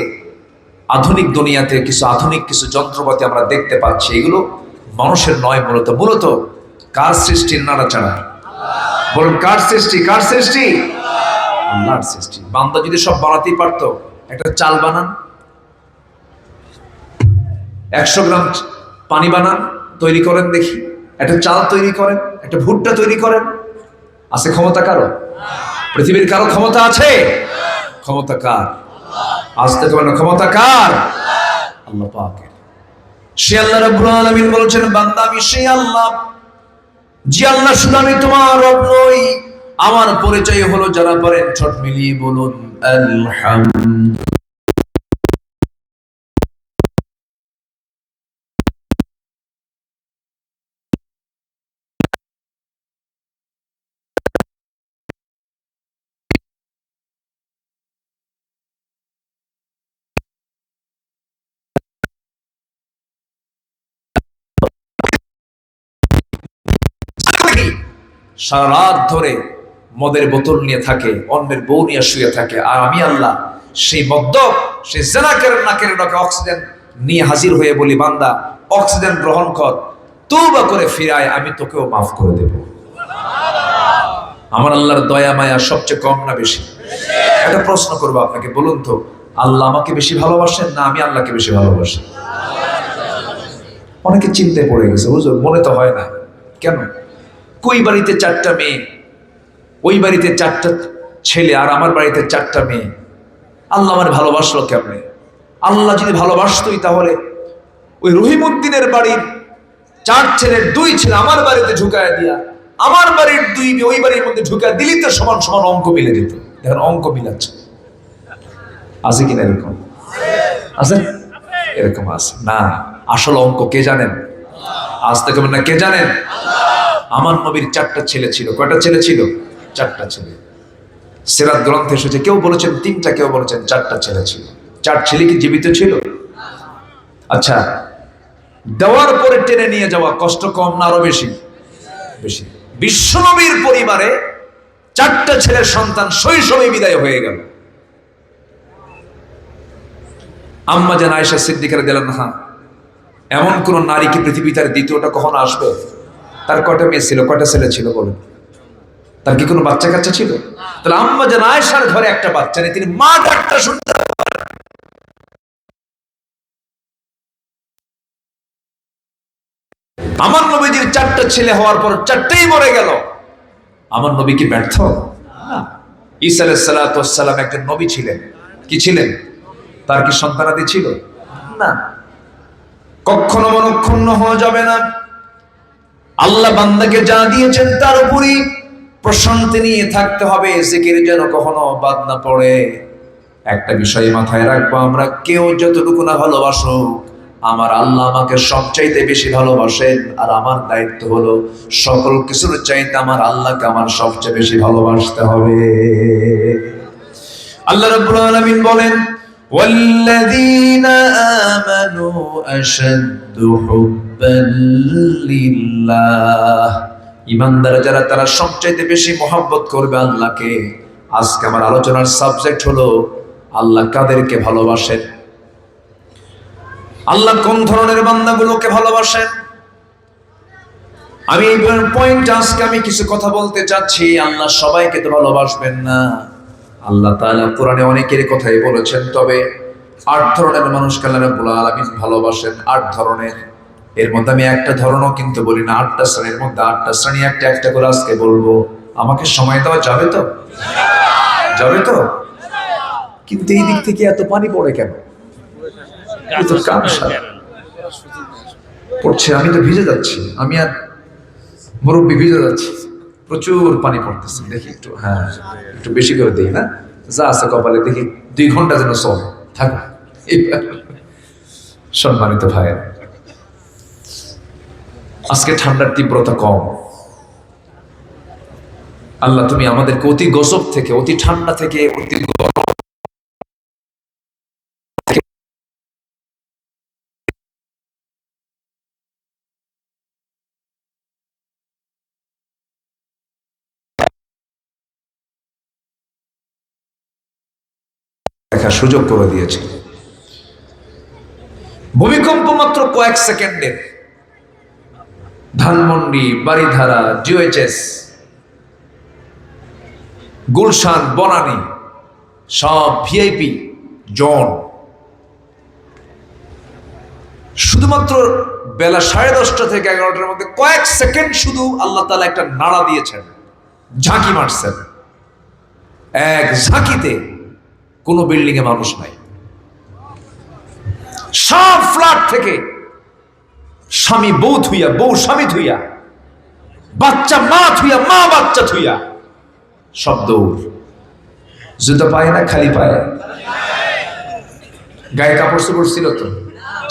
আধুনিক দুনিয়াতে আধুনিক কিছু যন্ত্রপাতি আমরা দেখতে পাচ্ছি। এগুলো মানুষের নয়, মূলত কার সৃষ্টির নাড়াচাড়া? বলুন কার সৃষ্টি? কার সৃষ্টি? আল্লাহর সৃষ্টি। বান্দা যদি সব বানাতেই পারতো, একটা চাল বানান, 100 গ্রাম পানি বানান, তৈরি করেন দেখি, একটা চাল তৈরি করেন, একটা ভুট্টা তৈরি করেন। আছে ক্ষমতা কারো? পৃথিবীর কারো ক্ষমতা আছে? ক্ষমতা কার? আসতে পারেন ক্ষমতা কার? আল্লাহ পাকের। সে আল্লাহ রাব্বুল আলামিন বলেছেন, বান্দা আমি সেই আল্লাহ, যে আল্লাহ শুধু আমি তোমার রব নই, আমার পরিচয় হলো যারা পারেন ঠোঁট মিলিয়ে বলুন আলহামদুলিল্লাহ। সারা রাত ধরে মদের বোতল নিয়ে থাকে, অন্যের বউ নিয়ে শুয়ে থাকে, আর আমি আল্লাহ সেই মদ্যপ, সেই জেনাকের নাকের ডকে অক্সিজেন নিয়ে হাজির হয়ে বলি, বান্দা অক্সিজেন গ্রহণ কর, তওবা করে ফিরায়, আমি তোকেও মাফ করে দেব। আমার আল্লাহর দয়া মায়া সবচেয়ে কম না বেশি? একটা প্রশ্ন করবো আপনাকে, বলুন তো, আল্লাহ আমাকে বেশি ভালোবাসেন না আমি আল্লাহকে বেশি ভালোবাসি? অনেকে চিন্তায় পড়ে গেছে, হুজুর মনে তো হয় না। কেন? কই বাড়িতে 4টা মেয়ে, ওই বাড়িতে 4টা ছেলে, আর আমার বাড়িতে 4টা মেয়ে, আল্লাহ আমার ভালোবাসলো কেমনে? আল্লাহ যদি ভালোবাসতই তাহলে ওই রহিমউদ্দিনের বাড়ির 4 ছেলের 2 ছেলে আমার বাড়িতে ঢুকায় দিয়া, আমার বাড়ির 2 মেয়ে ওই বাড়ির মধ্যে ঢুকায় দিলি তো সমান সমান অঙ্ক মিলে যেত। দেখেন অঙ্ক মিলাচ্ছে, আছে কিনা এরকম? আছে? এরকম আছে না? আসল অঙ্ক কে জানেন? আজ থেকে না, কে জানেন? আমার নবীর 4টা ছেলে ছিল। কয়টা ছেলে ছিল? 4টা ছেলে। সিরাত গ্রন্থে এসেছে, কেউ বলেছেন 3টা, কেউ বলেছেন 4টা ছেলে ছিল। 4 ছেলে কি জীবিত ছিল? আচ্ছা, দেওয়ার পরে টেনে নিয়ে যাওয়া কষ্ট কম না আরো বেশি? বেশি। বিশ্বনবীর পরিবারে 4টা ছেলের সন্তান শৈশবে বিদায় হয়ে গেল। আম্মা জান আয়েশা সিদ্দিকা রাদিয়াল্লাহু আনহা, এমন কোন নারী কি পৃথিবী তার দ্বিতীয়টা কখনো আসবে? তার কয়টা মেয়ে ছিল, কয়টা ছেলে ছিল বলেন? তার কি কোনো বাচ্চা কাচ্চা ছিল? তাহলে আম্মা জান আয়েশার ঘরে একটা বাচ্চা নেই, তিনি মা ডাকটা শুনতে, আমার নবীজির 4টা ছেলে হওয়ার পর 4টাই মরে গেল। আমার নবী কি ব্যর্থ? না। ঈসা আলাইহিস সালাতু ওয়াস সালাম একজন নবী ছিলেন। কি ছিলেন? তার কি সন্তানাদি ছিল? না। কখনো মনক্ষুণ্ণ হওয়া যাবে না। আল্লাহ বান্দাকে যা দিয়েছেন তার উপরই প্রশান্তি নিয়ে থাকতে হবে, জিকির যেন কখনো বাদ না পড়ে। একটা বিষয় মাথায় রাখবো, আমরা কেউ যতটুকু না ভালোবাসো, আমার আল্লাহ আমাকে সবচাইতে বেশি ভালোবাসেন, আর আমার দায়িত্ব হলো সকল কিছুর চাইতে আমার আল্লাহকে আমার সবচেয়ে বেশি ভালোবাসতে হবে। আল্লাহ রাব্বুল আলামিন বলেন, ওয়াল্লাযীনা আমানু আশাদ্দু হুব্বান লিল্লাহ, ঈমানদার যারা তারা সবচাইতে বেশি মহব্বত করবে আল্লাহকে। আজকে আমার আলোচনার সাবজেক্ট হলো আল্লাহ কাদেরকে ভালোবাসেন, আল্লাহ কোন ধরনের বান্দাগুলোকে ভালোবাসেন। আমি এই পয়েন্ট আজকে আমি কিছু কথা বলতে চাচ্ছি। আল্লাহ সবাইকে তো ভালোবাসবেন না। আল্লাহ তাআলা কোরআনে অনেকের কথাই বলেছেন, তবে 8 ধরনের মানুষকে আল্লাহ রাব্বুল আলামিন ভালোবাসেন। 8 ধরনের, এর মধ্যে আমি একটা ধরনও কিন্তু বলি না। 8টা শ্রেণীর মধ্যে 8টা শ্রেণী একটা একটা করে আজকে বলবো। আমাকে সময় দেওয়া যাবে তো? যাবে তো? কিন্তু এই দিক থেকে এত পানি পড়ে কেন? পড়ছে, আমি তো ভিজে যাচ্ছি, আমি আর মুরব্বি ভিজে যাচ্ছি, প্রচুর পানি পড়তেছে, দেখি একটু, হ্যাঁ একটু বেশি করে দিই না, যা আছে কপালে দেখি 2 ঘন্টা যেন চলে থাক। সম্মানিত ভাইয়েরা, আজকে ঠান্ডার তীব্রতা কম। আল্লাহ তুমি আমাদেরকে অতি গজব থেকে, অতি ঠান্ডা থেকে, অতি গরম দেখার সুযোগ করে দিয়েছে। ভূমিকম্প মাত্র কয়েক সেকেন্ডের, ধানমন্ডি, বারিধারা, জিওএইচএস, গুলশান, বনানী সব ভিআইপি জোন। শুধুমাত্র বেলা 10:30 থেকে 11টার মধ্যে কয়েক সেকেন্ড শুধু আল্লাহ তাআলা একটা নাড়া দিয়েছেন, ঝাঁকি মারছেন। এক ঝাঁকিতে কোনো বিল্ডিং এ মানুষ নাই, সব ফ্ল্যাট থেকে স্বামী বউ থুইয়া, বউ স্বামী থুইয়া, বাচ্চা মা থুইয়া, মা বাচ্চা থুইয়া সব দৌড়। জুতো পায় না, খালি পায়, গায়ে কাপড় চোপড় ছিল তো,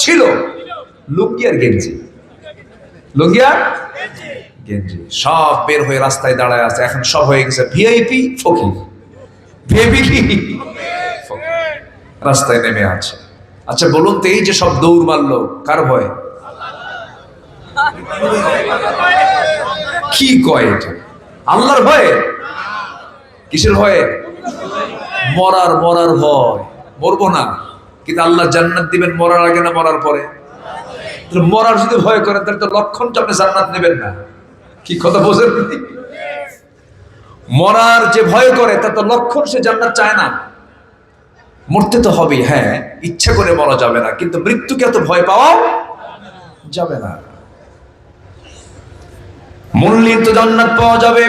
ছিল লুঙ্গি আর গেঞ্জি, লুঙ্গি আর গেঞ্জি, সব বের হয়ে রাস্তায় দাঁড়ায় আছে। এখন সব হয়ে গেছে ভিআইপি ফকির, ভিআইপি কি রাস্তায় নেমে আছে। আচ্ছা বলুন তো, এই যে সব দৌড় মারলো কার ভয়ে? কি কয় এটা? আল্লাহর ভয়ে? কিসের ভয়ে? মরার ভয়। মরবো না, কিন্তু আল্লাহ জান্নাত দিবেন মরার আগে না মরার পরে? মরার যদি ভয় করেন তাহলে তো লক্ষণ আপনি জান্নাত নেবেন না। কি কথা বোঝেন? মরার যে ভয় করে তার তো লক্ষণ সে জান্নাত চায় না। মরতে তো হবেই, হ্যাঁ, ইচ্ছা করে মরা যাবে না, কিন্তু মৃত্যুকে এত ভয় পাওয়া যাবে না। মরলে তো জান্নাত পাওয়া যাবে,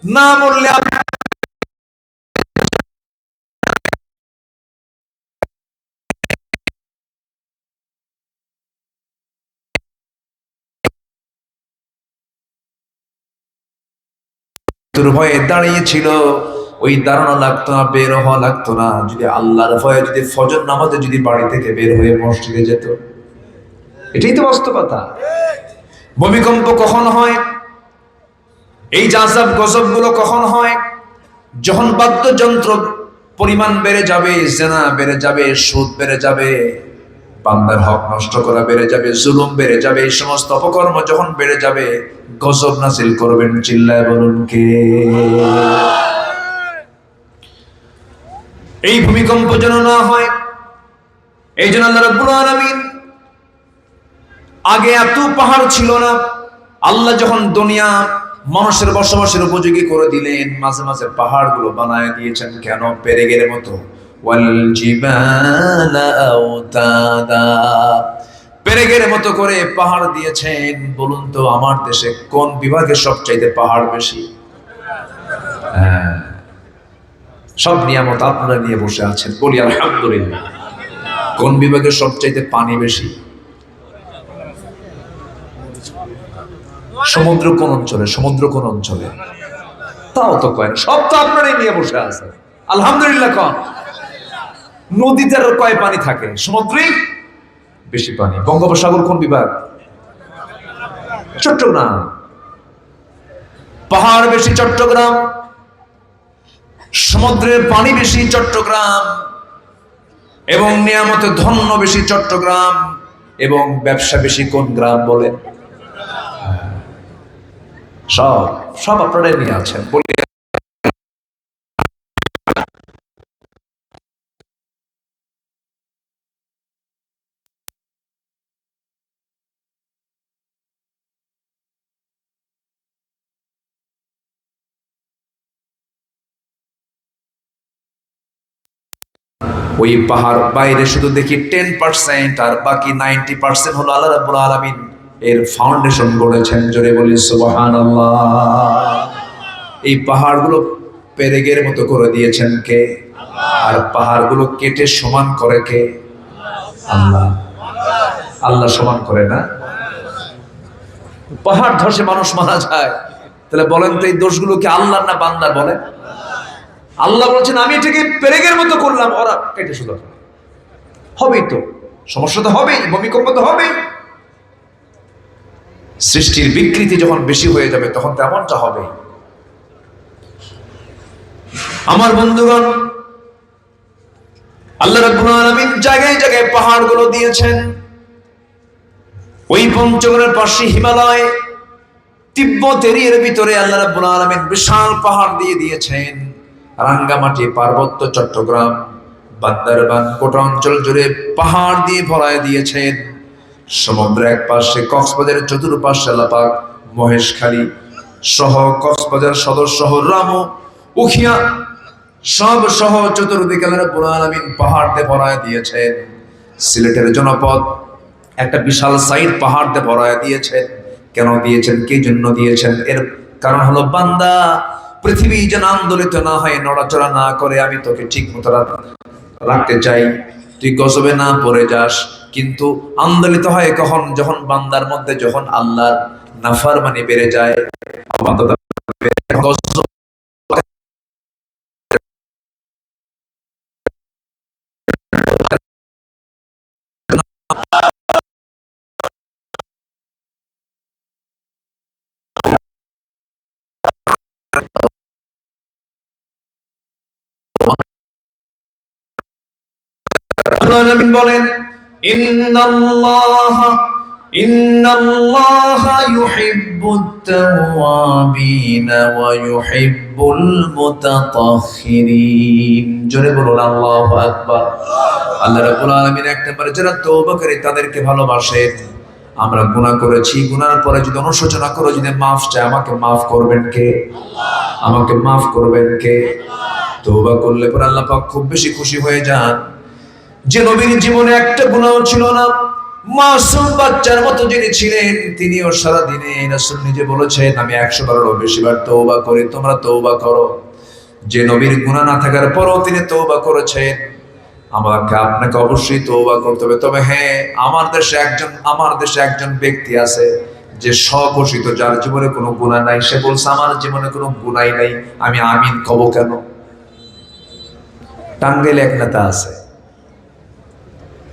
না মরলে ভয়ে দাঁড়িয়েছিল, ওই দাঁড়ানো লাগতো না, বের হওয়া লাগতো না। যদি আল্লাহর ভয়ে যদি ফজর নামাজে যদি বাড়ি থেকে বের হয়ে মসজিদে যেত, এটাই তো বাস্তবতা। ভূমিকম্প কখন হয়, এই আযাব গজব গুলো কখন হয়? যখন বাদ্যযন্ত্র পরিমাণ বেড়ে যাবে, জিনা বেড়ে যাবে, সুদ বেড়ে যাবে, বান্দার হক নষ্ট করা বেড়ে যাবে, জুলুম বেড়ে যাবে, এই সমস্ত অপকর্ম যখন বেড়ে যাবে, গজব নাযিল করবেন। চিল্লায় বলুন কে? এই ভূমিকম্প যেন না হয়, এই জন্য আল্লাহ রাব্বুল আলামিন, আগে এত পাহাড় ছিল না, আল্লাহ যখন দুনিয়া মানুষের বসবাসের উপযোগী করে দিলেন, মাঝে মাঝে পাহাড়গুলো বানায় দিয়েছেন। কেন? পেরেকের মতো। ওয়াল জিবালা আওতাদা, পেরেকের মতো করে পাহাড় দিয়েছেন। বলুন তো আমার দেশে কোন বিভাগে সবচাইতে পাহাড় বেশি? হ্যাঁ, সব নিয়ামত আপনারা নিয়ে বসে আছেন, বলি আলহামদুলিল্লাহ। কোন বিভাগে সবচাইতে পানি বেশি? সমুদ্র কোন অঞ্চলে? সমুদ্র কোন অঞ্চলে? তাও তো কয় না, সব তো আপনারাই নিয়ে বসে আছে, আলহামদুলিল্লাহ। কন নদীতে কয় পানি থাকে? সমুদ্রে বেশি পানি। বঙ্গোপসাগর কোন বিভাগ? চট্টগ্রাম। পাহাড় বেশি চট্টগ্রাম, সমুদ্রের পানি বেশি চট্টগ্রাম, এবং নিয়ামতে ধন্য বেশি চট্টগ্রাম, এবং ব্যবসা বেশি কোন গ্রাম বলেন? সব সব আপনারাই নিয়ে আছেন, বলি ওই পাহাড় বাইরে শুধু দেখি 10%, আর বাকি 90% হলো আল্লাহ রাব্বুল আলামিন এর ফাউন্ডেশন গড়েছেন। জোরে বলি সুবহানাল্লাহ। এই পাহাড়গুলো পেরেকের মতো করে দিয়েছেন কে? আর পাহাড়গুলো কেটে সমান করে কে? আল্লাহ। আল্লাহ সমান করে না? পাহাড় ধসে মানুষ মারা যায়, তাহলে বলেন তো এই দোষগুলো কি আল্লাহর না বান্দার? বলেন। আল্লাহ বলছেন আমি এটাকে পেরেকের মতো করলাম, ওরা কেটে শুধু হবেই, তো সমস্যা তো হবেই, ভূমিকম্প তো হবেই। সৃষ্টির বিকৃতি যখন বেশি হয়ে যাবে তখন তেমনটা হবে। আমার বন্ধুগণ, আল্লাহ রাব্বুল আলামিন জায়গায় জায়গায় পাহাড়গুলো দিয়েছেন। ওই পঞ্চগড়ের পাশে হিমালয়, তিব্বতের এর ভিতরে আল্লাহ রাব্বুল আলামিন বিশাল পাহাড় দিয়ে দিয়েছেন। রাঙ্গামাটি, পার্বত্য, চট্টগ্রাম, বান্দরবান, গোটা অঞ্চল জুড়ে পাহাড় দিয়ে ভরায় দিয়েছেন। সমুদ্র এক পাশে, কক্সবাজারের চতুর্পাশে আল্লাহ পাক মহেশখালী সহ, কক্সবাজার সদর শহর রামু, উখিয়া সব সহ চতুর্দিকে আল্লাহ রাব্বুল আলামিন পাহাড় দিয়ে ভরায় দিয়েছেন। সিলেটের জনপদ একটা বিশাল সাইড পাহাড় দিয়ে ভরায় দিয়েছেন। কেন দিয়েছেন, কে জন্য দিয়েছেন? এর কারণ হলো বান্দা পৃথিবী যেন আন্দোলিত না হয়, নড়াচড়া না করে, আমি তোকে ঠিক মতো রাখতে চাই, তুই গজবে না পড়ে যাস। কিন্তু আন্দোলিত হয় কখন? যখন বান্দার মধ্যে যখন আল্লাহর নাফরমানি বেড়ে যায়, বলেন ইন্নাল্লাহা ইউহিব্বুত তাওয়াবিনা ওয়া ইউহিব্বুল মুতাতাহহিরিন। জোরে বলুন আল্লাহু আকবার। আল্লাহ রাব্বুল আলামিন এক নম্বরে যারা তওবা করে তাদেরকে ভালোবাসেন। আমরা গুনাহ করেছি, গুনার পরে যদি অনুশোচনা করে, যদি মাফ চাই, আমাকে মাফ করবেন কে? আমাকে মাফ করবেন কে? তওবা করলে পরে আল্লাহ পাক খুব বেশি খুশি হয়ে যান। যে নবীর জীবনে একটা গুনাহ ছিল না, মাসুম বাচ্চার মতো যিনি ছিলেন, তিনিও সারা দিনে রাসূল নিজে বলেছেন আমি 100 বারেরও বেশিবার তওবা করি, তোমরা তওবা করো। যে নবীর গুনাহ না থাকার পরও তিনি তওবা করেছেন, আমাকে আপনাকে অবশ্যই তওবা করতে হবে। তবে হ্যাঁ, আমার দেশে একজন ব্যক্তি আছে যে স্বঘোষিত, যার জীবনে কোনো গুনাহ নাই, সে বলছে আমার জীবনে কোনো গুনাহই নাই, আমি আমিন কব কেন? টাঙ্গাইলে এক নেতা আছে,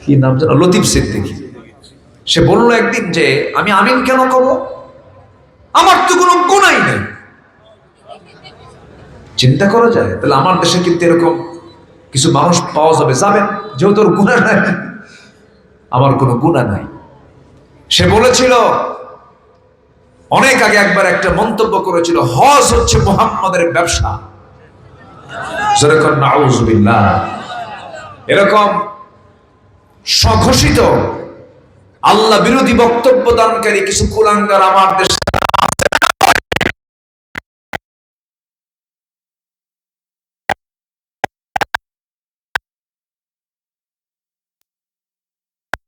কি নাম জানো, লতিফ সিদ্দিকী। সে বললো একদিন যে আমি আমিন কেন কব, আমার তো কোনো গুনাহই নাই। চিন্তা করা যায়? তাহলে আমার দেশে কিন্তু এরকম কিছু মানুষ পাওয়া যাবে, যাবেন, যেহেতু ওর গুনাহ নাই, আমার কোনো গুনাহ নাই। সে বলেছিল অনেক আগে, একবার একটা মন্তব্য করেছিল, হজ হচ্ছে মুহাম্মাদের ব্যবসা। যেরকম নাউযুবিল্লাহ, এরকম স্বঘোষিত আল্লাহ বিরোধী বক্তব্য দানকারী কিছু কুলাঙ্গার আমার দেশে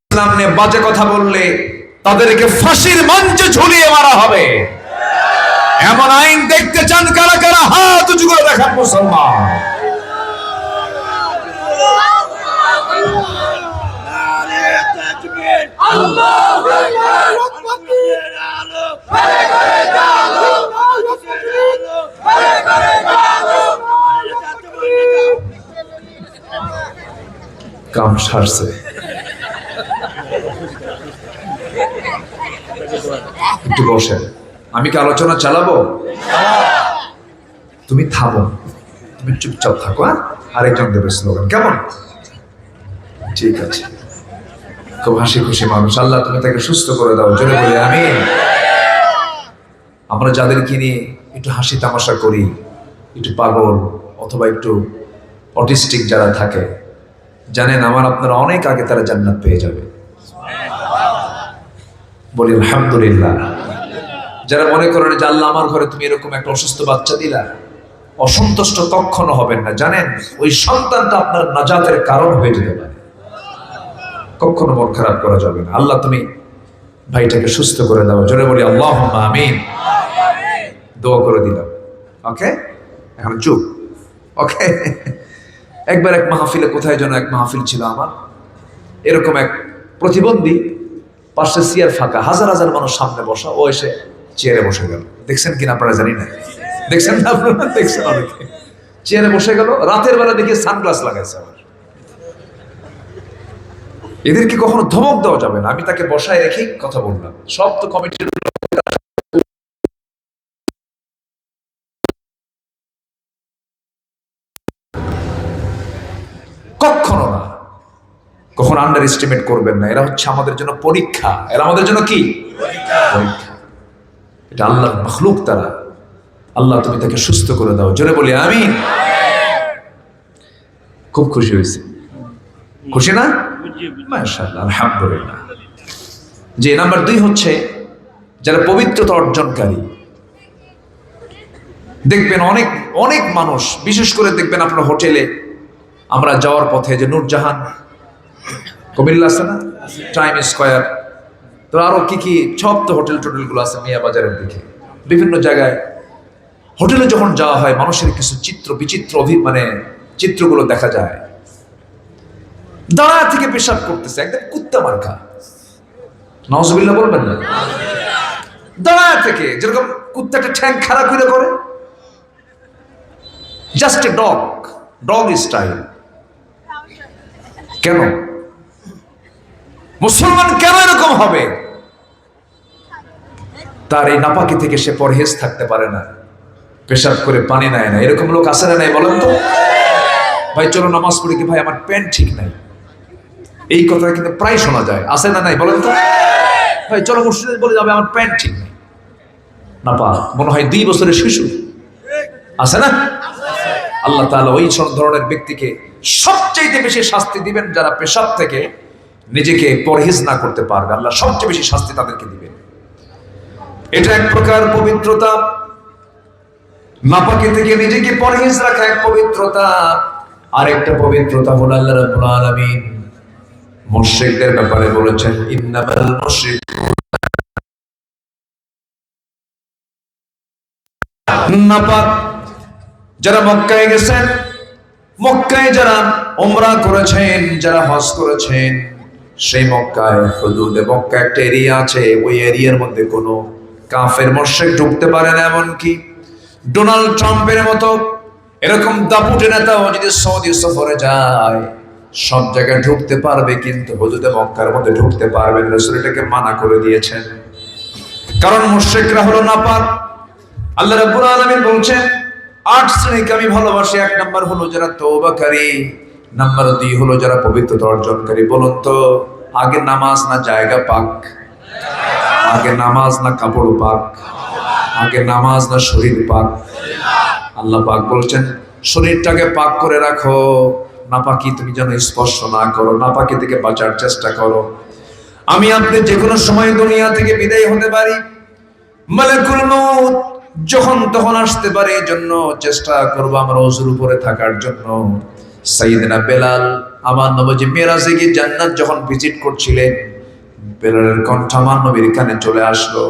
ইসলাম নিয়ে বাজে কথা বললে তাদেরকে ফাঁসির মঞ্চে ঝুলিয়ে মারা হবে। এমন আইন দেখতে চান কারা কারা? হাত উঁচু করে দেখান মুসলমান। কাম সারছে, একটু বসেন, আমি কি আলোচনা চালাবো? তুমি থামো, তুমি চুপচাপ থাকো। আরেকজন দেবে স্লোগান, কেমন? ঠিক আছে, খুব হাসি খুশি মানুষ, আল্লাহ তুমি তাকে সুস্থ করে দাও, জোরে বলি আমিন। আমরা যাদেরকে নিয়ে একটু হাসি তামাশা করি, একটু পাগল অথবা একটু অটিস্টিক যারা থাকে, জানেন আমার আপনারা অনেক আগে তারা জান্নাত পেয়ে যাবে। বলি আলহামদুলিল্লাহ। যারা মনে করেন যে আল্লাহ আমার ঘরে তুমি এরকম একটা অসুস্থ বাচ্চা দিলা, অসন্তুষ্ট কখনো হবেন না। জানেন ওই সন্তানটা আপনার নাজাতের কারণ হয়ে যেতে পারে, কখনো মন খারাপ করা যাবে না। আল্লাহ তুমি ভাইটাকে সুস্থ করে দাও, জোরে বলি আল্লাহুম্মা আমিন। দোয়া করে দিলাম, ওকে, এখন চুপ, ওকে। একবার এক মাহফিলে, কোথায় যেন এক মাহফিল ছিল আমার, এরকম এক প্রতিবন্ধী, পাশে চেয়ার ফাঁকা, হাজার হাজার মানুষ সামনে বসা, ও এসে চেয়ারে বসে গেল। দেখছেন কিনা আপনারা জানি না, দেখছেন না আপনারা? দেখছেন অনেকে চেয়ারে বসে গেল, রাতের বেলা দেখে সানগ্লাস লাগাইছে আবার। এদেরকে কখনো ধমক দেওয়া যাবে না। আমি তাকে বসায় রেখেই কথা বললাম। সব তো কমিটির কখনো না, কখনো আন্ডার এস্টিমেট করবেন না। এরা হচ্ছে আমাদের জন্য পরীক্ষা। এরা আমাদের জন্য কি পরীক্ষা? এটা আল্লাহর মাখলুক তারা। আল্লাহ তুমি তাকে সুস্থ করে দাও, জোরে বলি আমিন। খুব খুশি হয়েছে, খুশি না? মাশাআল্লাহ, আলহামদুলিল্লাহ। যে নাম্বার 2 হচ্ছে যারা পবিত্রতা অর্জনকারী। দেখবেন অনেক অনেক মানুষ, বিশেষ করে দেখবেন আপনার হোটেলে আমরা যাওয়ার পথে যে নূরজাহান কুমিল্লা আছে না, টাইম স্কয়ার, তো আরো কি কি সব তো হোটেল টোটেলগুলো আছে মিয়া বাজারের দিকে, বিভিন্ন জায়গায় হোটেলে যখন যাওয়া হয় মানুষের কিছু বিচিত্র মানে চিত্রগুলো দেখা যায়। দাঁড়া থেকে পেশাব করতেছে, একদম কুত্তা মার্কা, নাউজুবিল্লাহ বলবেন না? দাঁড়া থেকে যেরকম কুত্তাটা ঠ্যাং খাড়া করে জাস্ট এ ডগ স্টাইল। কেন মুসলমান কেন এরকম হবে? তার এই নাপাকি থেকে সে পরহেজ থাকতে পারে না, পেশাব করে পানি নেয় না। এরকম লোক আছে না নাই বলেন তো? ভাই চলো নামাজ পড়ি, কি ভাই আমার প্যান্ট ঠিক নাই, এই কথা কিন্তু প্রায় শোনা যায়। আছে না নাই বলেন তো? ভাই চলো মসজিদে, বলে যাবে আমার প্যান্ট ঠিক নাই, নাপাক, মনে হয় 2 বছরের শিশু। আছে না? আল্লাহ তাআলা ওই ধরনের ব্যক্তিকে সবচেয়ে বেশি শাস্তি দিবেন যারা পেশাব থেকে নিজেকে পরহেজ না করতে পারবে। আল্লাহ সবচেয়ে বেশি শাস্তি তাদেরকে দিবেন। এটা এক প্রকার পবিত্রতা। নাপাকি থেকে নিজেকে পরহেজ রাখা এক পবিত্রতা। আরেকটা পবিত্রতা হলো আল্লাহ রাব্বুল আলামিন মুশরিকদের ব্যাপারে বলেছেন, ইন্নামাল মুশরিকুন নাপাক। যারা মক্কায় গেছেন, মক্কায় যারা উমরা করেছেন, যারা হজ করেছেন, সেই মক্কায় হুদুদে মক্কা একটা এরিয়া আছে, ওই এরিয়ার মধ্যে কোনো কাফের মুশরিক ঢুকতে পারে না। এমনকি ডোনাল্ড ট্রাম্পের মতো এরকম দাপুটে নেতাও যদি সৌদি সফরে যায় সব জায়গায় ঢুকতে পারবে, কিন্তু হুদুদে মক্কার মধ্যে ঢুকতে পারবে না। রাসূল এটাকে মানা করে দিয়েছেন, কারণ মুশরিকরা হলো নাপাক। আল্লাহ রাব্বুল আলামিন বলছেন 8 শ্রেণীকে আমি ভালোবাসি। 1 নাম্বার হলো যারা তওবাকারী, নাম্বার 2 হলো যারা পবিত্রতা অর্জনকারী। বলুন তো, আগে নামাজ না জায়গা পাক? আগে নামাজ না কাপড় পাক? আগে নামাজ না শরীর পাক? আল্লাহ পাক বলছেন শরীরটাকে পাক করে রাখো, নাপাকি তুমি যেন স্পর্শ না করো, নাপাকি থেকে বাঁচার চেষ্টা করো। আমি আপনি যে কোনো সময় দুনিয়া থেকে বিদায় হতে পারি, মালাকুল মউত যখন তখন আসতে পারে, এই জন্য চেষ্টা করবো আমরা ওযুর উপরে থাকার জন্য। সাইয়েদনা বেলাল, আমার নবী মিরাজে গিয়ে জান্নাত যখন ভিজিট করছিলেন, বেলালের কণ্ঠ আমার নবীর কানে চলে আসলো।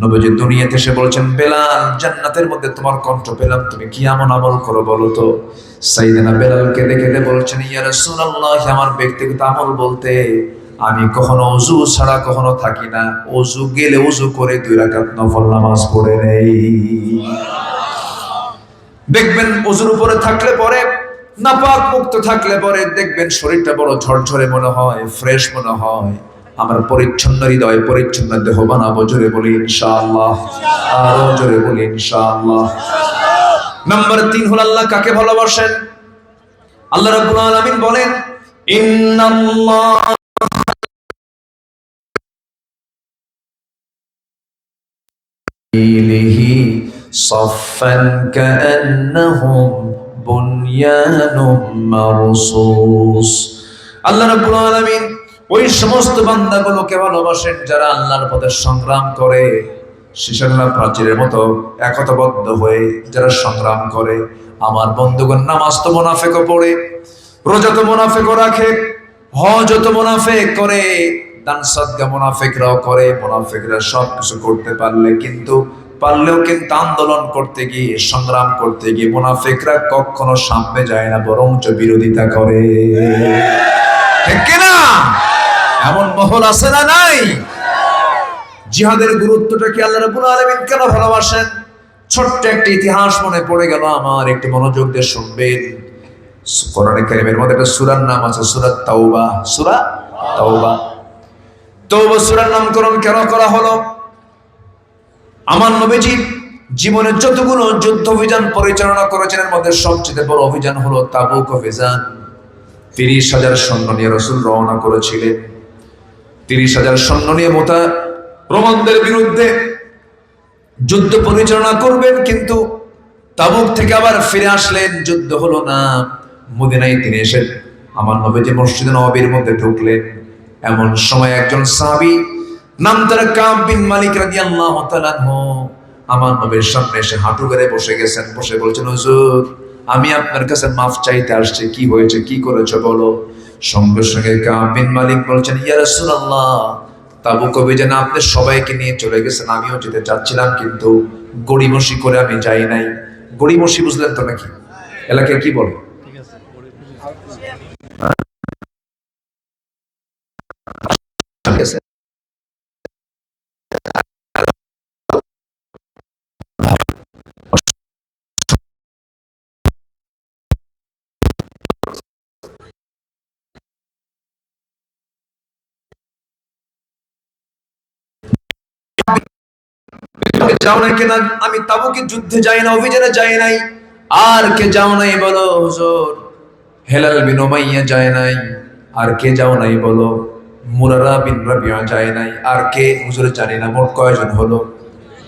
নবীজি দুনিয়াতে এসে বলছেন, বেলাল জান্নাতের মধ্যে তোমার কণ্ঠ পেলাম, তুমি কি এমন আমল করো বলো তো? সাইয়েদনা বেলালকে দেখে বলছেন, ইয়া রাসূলুল্লাহ, আমার ব্যক্তিগত আমল বলতে আমি কখনো ওযু ছাড়া কখনো থাকি না, ওযু গেলে ওযু করে 2 রাকাত নফল নামাজ পড়ে নেই। দেখবেন ওযুর উপরে থাকলে পরে, নাপাক মুক্ত থাকলে পরে দেখবেন শরীরটা বড় ঝরঝরে মনে হয়, ফ্রেশ মনে হয়। আমার পরিচ্ছন্ন হৃদয়, পরিচ্ছন্ন দেহ বানাবো, জোরে বলি ইনশাআল্লাহ, আরো জোরে বলি ইনশাআল্লাহ। নাম্বার 3 হলো আল্লাহ কাকে ভালোবাসেন? আল্লাহ রাব্বুল আলামিন বলেন, ইন্নাল্লাহ সাফফান কাআন্নাহুম বুনয়ানুম মারসুস। আল্লাহ রাব্বুল আলামিন ওই সমস্ত বান্দাগুলোকে ভালোবাসেন যারা আল্লাহর পথে সংগ্রাম করে, শিশালা প্রাচীরের মতো একতাবদ্ধ হয়ে যারা সংগ্রাম করে। আমার বন্ধুগণ, নামাজ তো মুনাফিকও পড়ে, রোজা তো মুনাফিকও রাখে, হজ তো মুনাফিক করে, দান সাদকা মুনাফিকরাও করে। মুনাফিকরা সব কিছু করতে পারলেও কিন্তু আন্দোলন করতে গিয়ে, সংগ্রাম করতে গিয়ে মুনাফিকরা কখনো সামনে যায় না, বরঞ্চ বিরোধিতা করে। ঠিক কিনা? এমন মহল আছে না নাই? জিহাদের গুরুত্বটা কি আল্লাহ রাব্বুল আলামিন কেন ভালোবাসেন? ছোট্ট একটা ইতিহাস মনে পড়ে গেল আমার, একটু মনোযোগ দিয়ে শুনবেন। কোরআনে কারীমের মধ্যে একটা সূরার নাম আছে সূরা তাওবা। সূরা তাওবা। তাওবা সূরার নামকরণ কেন করা হলো? আমার নবীজি জীবনে যতগুলো যুদ্ধ অভিযান পরিচালনা করেছেন এর মধ্যে সবচেয়ে বড় অভিযান হলো তাবুক অভিযান। 30,000 সৈন্য নিয়ে রাসূল রওনা করেছিলেন। 30,000 সৈন্য নিয়ে রোমানদের বিরুদ্ধে যুদ্ধ পরিচালনা করবেন, কিন্তু তাবুক থেকে আবার ফিরে আসলেন, যুদ্ধ হলো না। মদিনায় তিনি এসে আমার নবীজি মসজিদে নববীর মধ্যে ঢুকলেন। এমন সময় একজন সাহাবী নাম তার কাব বিন মালিক রাদিয়াল্লাহু তাআলা আনহু আমার নবীর সামনে এসে হাঁটু গেড়ে বসে গেছেন। বসে বলছেন, হুজুর আমি আপনার কাছে মাফ চাইতে আসছি, কি হয়েছে, কি করেছো বলো। সঙ্গে সঙ্গে কাব বিন মালিক বলছেন, ইয়া রাসূলুল্লাহ, তাবুক অভিযানে আপনি সবাইকে নিয়ে চলে গেছেন, আমিও যেতে চাচ্ছিলাম, কিন্তু গড়িমসি করে আমি যাই নাই। গড়িমসি বুঝলেন তো নাকি? এলাকায় কি বলে? ঠিক আছে। যাও নাই কেন? আমি তাবুকে যুদ্ধে যাই না, অভিযানে যাই নাই। আর কে যাও নাই বলো? হুজুর হেলাল বিন উমাইয়া যায় নাই। আর কে যাও নাই বলো? মুরারা বিন রাবিয়া যায় নাই। আর কে? হুজুর জানি না। মোট কয়জন হলো?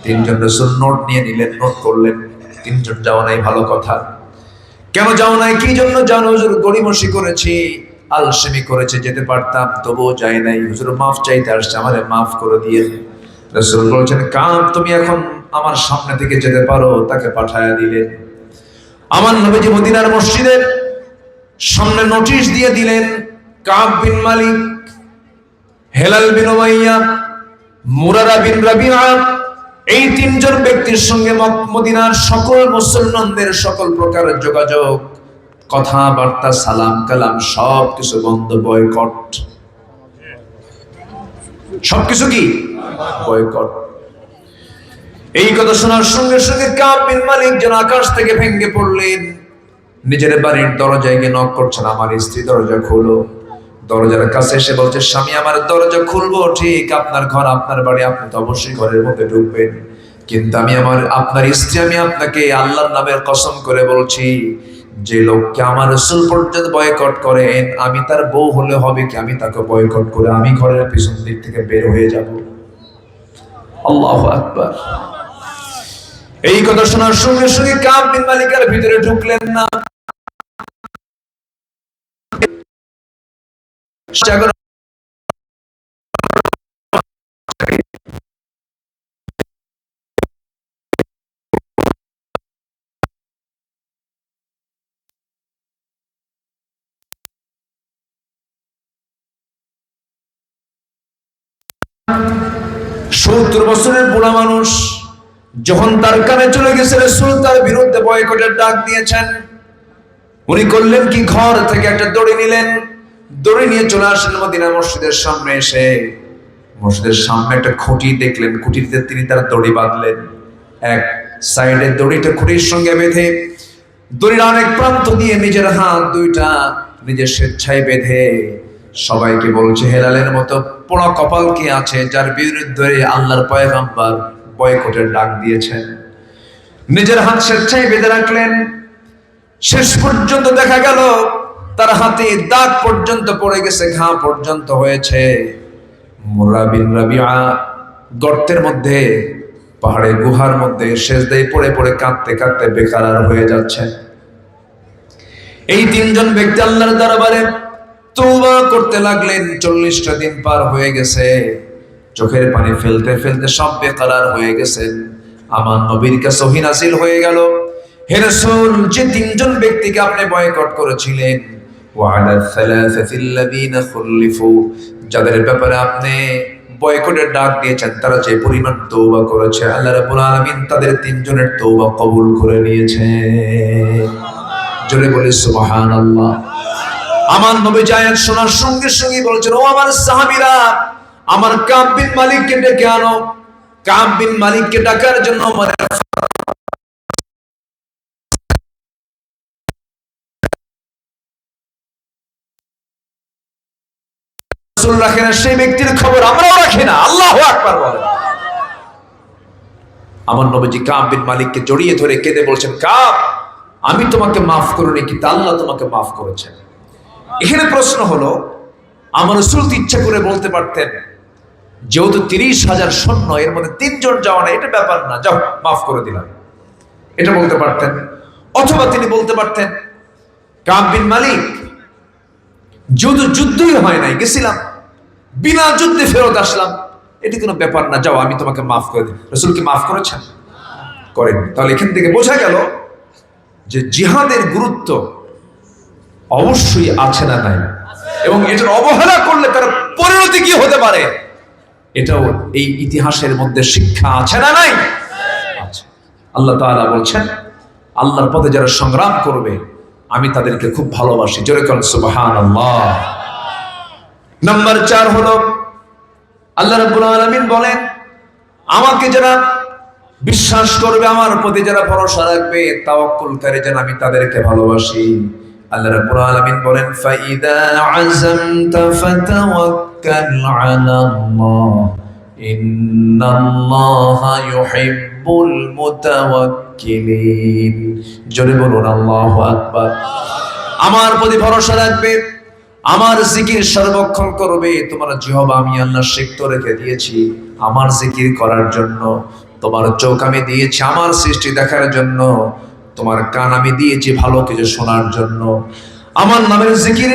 3 জন। রাসূল নোট নিয়ে নিলেন, নোট করলেন। 3 জন যাও নাই, ভালো কথা। কেন যাও নাই? কি জন্য যাও না? হুজুর গড়িমসি করেছি, আলসেমি করেছে, যেতে পারতাম তবুও যাই নাই। হুজুর মাফ চাইতে আসছে, আমারে মাফ করে দিয়ে। রাসূল বলছেন, কাব তুমি এখন আমার সামনে থেকে যেতে পারো। তাকে পাঠায়া দিলেন। আমার নবীজি মদিনার মসজিদের সামনে নোটিশ দিয়ে দিলেন, কাব বিন মালিক, হেলাল বিন উমাইয়া, মুরারা বিন রাবিআ, এই 3 জন ব্যক্তির সঙ্গে মদিনার সকল মুসলমানদের সকল প্রকার যোগাযোগ, কথাবার্তা, সালাম কালাম সবকিছু বন্ধ, বয়কট। সবকিছু কি বয়কট। এই কথা শোনার সঙ্গে সঙ্গে কাব বিন মালিক যেন আকাশ থেকে ভেঙে পড়লেন। নিজের বাড়ির দরজায় গিয়ে নক করছেন, আমার স্ত্রী দরজা খোলো। দরজার কাছে এসে বলছে, স্বামী আমার দরজা খুলবো ঠিক, আপনার ঘর, আপনার বাড়ি, আপনি তো অবশ্যই ঘরের মধ্যে ঢুকবেন, কিন্তু আমি আপনার স্ত্রী, আমি আপনাকে আল্লাহর নামের কসম করে বলছি, যে লোককে আমার রাসূল পর্যন্ত বয়কট করেন, আমি তার বউ হলে হবে কি আমি তাকে বয়কট করে আমি ঘরের পিছন দিক থেকে বের হয়ে যাব। আল্লাহু আকবার। এই কথা শোনার সঙ্গে সঙ্গে কাব বিন মালিকের ভিতরে ঢুকলেন না। সত্তর বছরের বুড়া মানুষ যখন তার কানে চলে গেছে রাসূল তার বিরুদ্ধে বয়কটের ডাক দিয়েছেন, উনি করলেন কি, ঘর থেকে একটা দড়ি নিলেন, দড়ি নিয়ে চলে আসলেন মদিনা মসজিদের সামনে। এসে মসজিদের সামনে একটা খুঁটি দেখলেন, খুঁটিতে তিনি তার দড়ি বাঁধলেন। এক সাইডে দড়িটা খুঁটির সঙ্গে বেঁধে, দড়ির অনেক প্রান্ত দিয়ে নিজের হাত দুইটা নিজের স্বেচ্ছায় বেঁধে সবাইকে বলছে, হেলালের মতো পোড়া কপাল কে আছে যার বিরুদ্ধে আল্লাহর পয়গম্বর বয়কটের ডাক দিয়েছেন। নিজের হাত স্বেচ্ছায় বেঁধে রাখলেন। শেষ পর্যন্ত দেখা গেল তার হাতে দাগ পর্যন্ত পড়ে গেছে, ঘা পর্যন্ত হয়েছে। মুরারা বিন রাবিআ গর্তের মধ্যে, পাহাড়ের গুহার মধ্যে সেজদায় পড়ে পড়ে কাঁদতে কাঁদতে বেকারার হয়ে যাচ্ছে। এই 3 জন ব্যক্তি আল্লাহর দরবারে তওবা করতে লাগলেন। 40টা দিন পার হয়ে গেছে, চোখের পানি ফেলতে ফেলতে সব বেকারার হয়ে গেছেন। আমার নবীর কাছে ওহী নাযিল হয়ে গেল, হে রাসূল, যে 3 জন ব্যক্তিকে আপনি বয়কট করেছিলেন, ওয়া আলা সালাসাতিল্লাযীনা খুলিফু, যাদের ব্যাপারে আপনি বয়কটের ডাক দিয়েছেন, তারা যে পরিমাণ তওবা করেছে, আল্লাহ রাব্বুল আলামিন তাদের 3 জনের তওবা কবুল করে নিয়েছেন। জোরে বলি সুবহানাল্লাহ। আমার নবী আয়াত শোনার সঙ্গে সঙ্গে বলেছেন, ও আমার সাহাবীরা, আমার কাব বিন মালিককে ডেকে আনো। কাব বিন মালিককে ডাকার জন্য রাসূল রাখেন, সেই ব্যক্তির খবর আমরাও রাখি না। আল্লাহু আকবার বলেন। আমার নবীজি কাব বিন মালিককে জড়িয়ে ধরে কেঁদে বলছেন, কাব, আমি তোমাকে মাফ করিনি, কিন্তু আল্লাহ তোমাকে মাফ করেছেন। এখানে প্রশ্ন হলো, আমার রাসূল ইচ্ছা করে বলতে পারতেন, যেহেতু 30,000 সৈন্য, এর মধ্যে 3 জন যাওয়া না, এটা ব্যাপার না, যাও মাফ করে দিলাম, এটা বলতে পারতেন। অথবা তিনি বলতে পারতেন, কাব বিন মালিক, যেহেতু যুদ্ধই হয় নাই, গেছিলাম বিনা যুদ্ধে ফেরত আসলাম, এটি কোনো ব্যাপার না, যাও আমি তোমাকে মাফ করে দিই। রাসূল কি মাফ করেছেন? করেননি। তাহলে এখান থেকে বোঝা গেল যে জিহাদের গুরুত্ব অবশ্যই আছে না নাই, এবং এটার অবহেলা করলে তার পরিণতি কি হতে পারে, এটাও এই ইতিহাসের মধ্যে শিক্ষা আছে না নাই? আছে। আল্লাহ তাআলা বলছেন, আল্লাহর পথে যারা সংগ্রাম করবে আমি তাদেরকে খুব ভালোবাসি। জোরে বলেন সুবহানাল্লাহ। নাম্বার 4 হলো, আল্লাহ রাব্বুল আলামিন বলেন, আমাকে যারা বিশ্বাস করবে, আমার প্রতি যারা ভরসা রাখবে, তাওয়াক্কুলকারী যারা, আমি তাদেরকে ভালোবাসি। আল্লাহ রাব্বুল আলামিন বলেন, ফাইদা আযামতা ফাতাওয়াক্কাল আলাল্লাহ ইন্নাল্লাহা ইউহিব্বুল মুতাওয়াক্কিলিন। জোরে বলুন আল্লাহু আকবার। আমার প্রতি ভরসা রাখবে, আমার জিকির সর্বক্ষণ করবে। তোমার জিহ্বা আমি আল্লাহ সিক্ত রেখে দিয়েছি আমার জিকির করার জন্য, তোমার চোখ আমি দিয়েছি আমার সৃষ্টি দেখার জন্য, তোমার কান আমি দিয়েছি ভালো কিছু শোনার জন্য। আমার নামের জিকির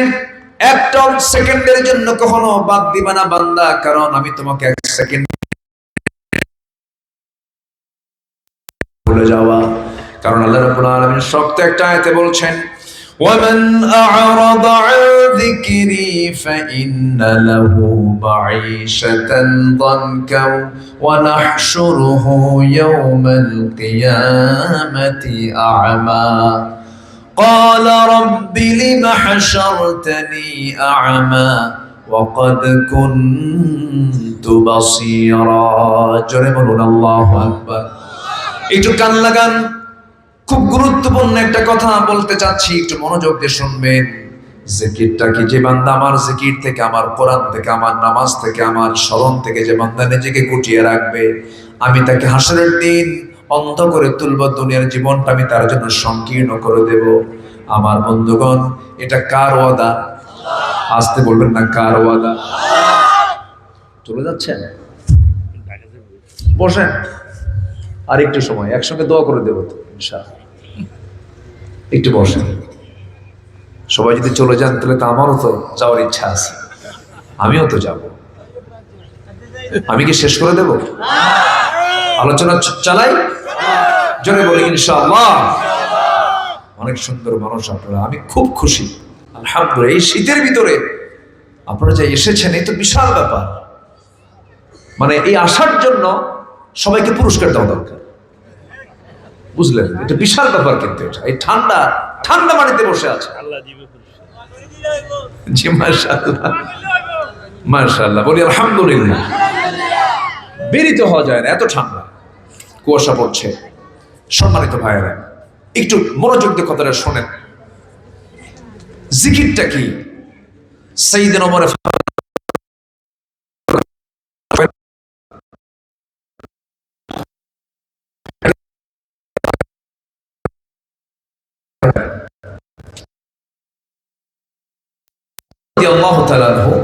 একটা সেকেন্ডের জন্য কখনো বাদ দিবা না বান্দা, কারণ আমি তোমাকে 1 সেকেন্ড ভুলে যাওয়া। কারণ আল্লাহ রাব্বুল আলামিন শক্ত একটা আয়াতে বলছেন, ومن أعرض عن ذكري فإن له معيشة ضنكا ونحشره يوم القيامة أعمى قال رب لم حشرتني أعمى وقد كنت بصيرا। জোরে বলুন আল্লাহু আকবার। একটু কান লাগান, খুব গুরুত্বপূর্ণ একটা কথা বলতে চাচ্ছি, একটু মনোযোগ দিয়ে শুনবেন। জিকিরটা কি? যে বান্দা আমার জিকির থেকে, আমার কোরআন থেকে, আমার নামাজ থেকে, আমার স্মরণ থেকে যে বান্দা নিজেকে গুটিয়ে রাখবে, আমি তাকে হাসরের দিন অন্ধ করে তুলব, দুনিয়ার জীবনটা আমি তার জন্য সংকীর্ণ করে দেব। আমার বন্ধুগণ, এটা কার ওয়াদা? আসতে বলবেন না, কার ওয়াদা? চলে যাচ্ছেন? বসেন, আর একটু সময় একসঙ্গে দোয়া করে দেবো তো ইনশাআল্লাহ। একটু বসেন। সবাই যদি চলে যান তাহলে তো আমারও তো যাওয়ার ইচ্ছা আছে, আমিও তো যাব। আমি কি শেষ করে দেব? আলোচনা চালাই, জোরে বলি ইনশাআল্লাহ। অনেক সুন্দর মানুষ আপনারা, আমি খুব খুশি আলহামদুলিল্লাহ। এই শীতের ভিতরে আপনারা যে এসেছেন, এই তো বিশাল ব্যাপার। মানে এই আসার জন্য সবাইকে পুরস্কার দেওয়া দরকার, বুঝলেন? এটা বিশাল ব্যাপার। কিন্তু এটা এই ঠান্ডা ঠান্ডা মাটিতে বসে আছে। জি মাশাআল্লাহ, মাশাআল্লাহ বলি আলহামদুলিল্লাহ। বেরিতে হওয়া যায় না, এত ঠান্ডা, কুয়াশা পড়ছে। সম্মানিত ভাইয়েরা, একটু মনোযোগ দিয়ে কথাটা শোনেন। জিকিরটা কি? সাইয়েদনা ওমর রাদিয়াল্লাহু তাআলা আনহু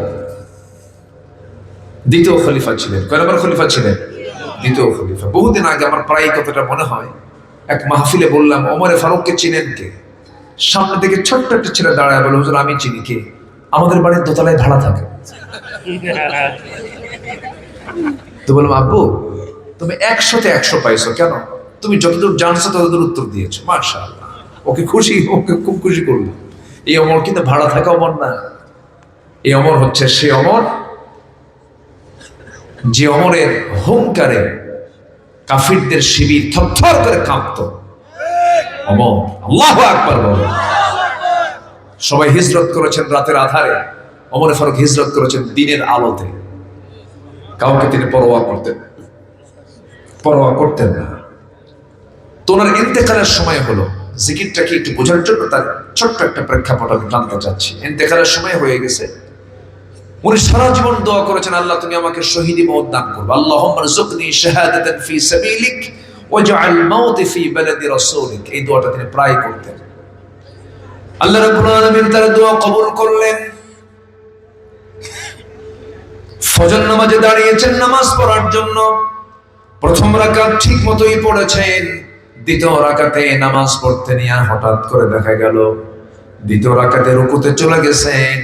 দ্বিতীয় খলিফা ছিলেন। কয় নম্বর খলিফা ছিলেন? দ্বিতীয় খলিফা। বহুদিন আগে আমার প্রায় কথাটা মনে হয়, এক মাহফিলে বললাম, ওমরে ফারুককে চিনেন কে? সামনে থেকে ছোট্ট একটা ছেলে দাঁড়ায় বলে, হুজুর আমি চিনি। কে? আমাদের বাড়ির দোতলায় ভাড়া থাকে। তো বললাম, আব্বু তুমি 100-তে 100 পাইছো কেন? তুমি যতদূর জানছো ততদূর উত্তর দিয়েছো, মাশাআল্লাহ। ওকে খুশি, ওকে খুব খুশি করলো। এই ওমর কিন্তু ভাড়া থাকা ওমর না। এই ওমর হচ্ছে সে ওমর যে ওমরের হুঙ্কারে কাফিরদের শিবির থরথর করে কাঁপতো। ওমর, আল্লাহু আকবার বলো। সবাই হিজরত করেছেন রাতের আধারে, ওমর ফারুক হিজরত করেছেন দিনের আলোতে। কাউকে তিনি পরোয়া করতেন না। তো ওনার ইন্তেকালের সময় হলো, জিকিরটাকে একটু বোঝার জন্য তার ছোট্ট একটা প্রেক্ষাপট আমি জানতে চাচ্ছি। ইন্তেকালের সময় হয়ে গেছে, উনি সারা জীবন দোয়া করেছেন, আল্লাহ তুমি আমাকে শহীদি মওত দান করবে, আল্লাহুম্মা রযুকনি শাহাদাতান ফি সাবিলিক ওয়াজআল মাউতি ফি বালাদি রাসূলিক। এই দোয়াটা তিনি প্রায় করতেন। আল্লাহ রাব্বুল আলামিন তার দোয়া কবুল করলেন। ফজর নামাজে দাঁড়িয়েছেন নামাজ পড়ার জন্য। প্রথম রাকাত ঠিক মতোই পড়েছেন, দ্বিতীয় রাকাতে নামাজ পড়তে নিয়ে হঠাৎ করে দেখা গেল দ্বিতীয় রাকাতে রুকুতে চলে গেছেন।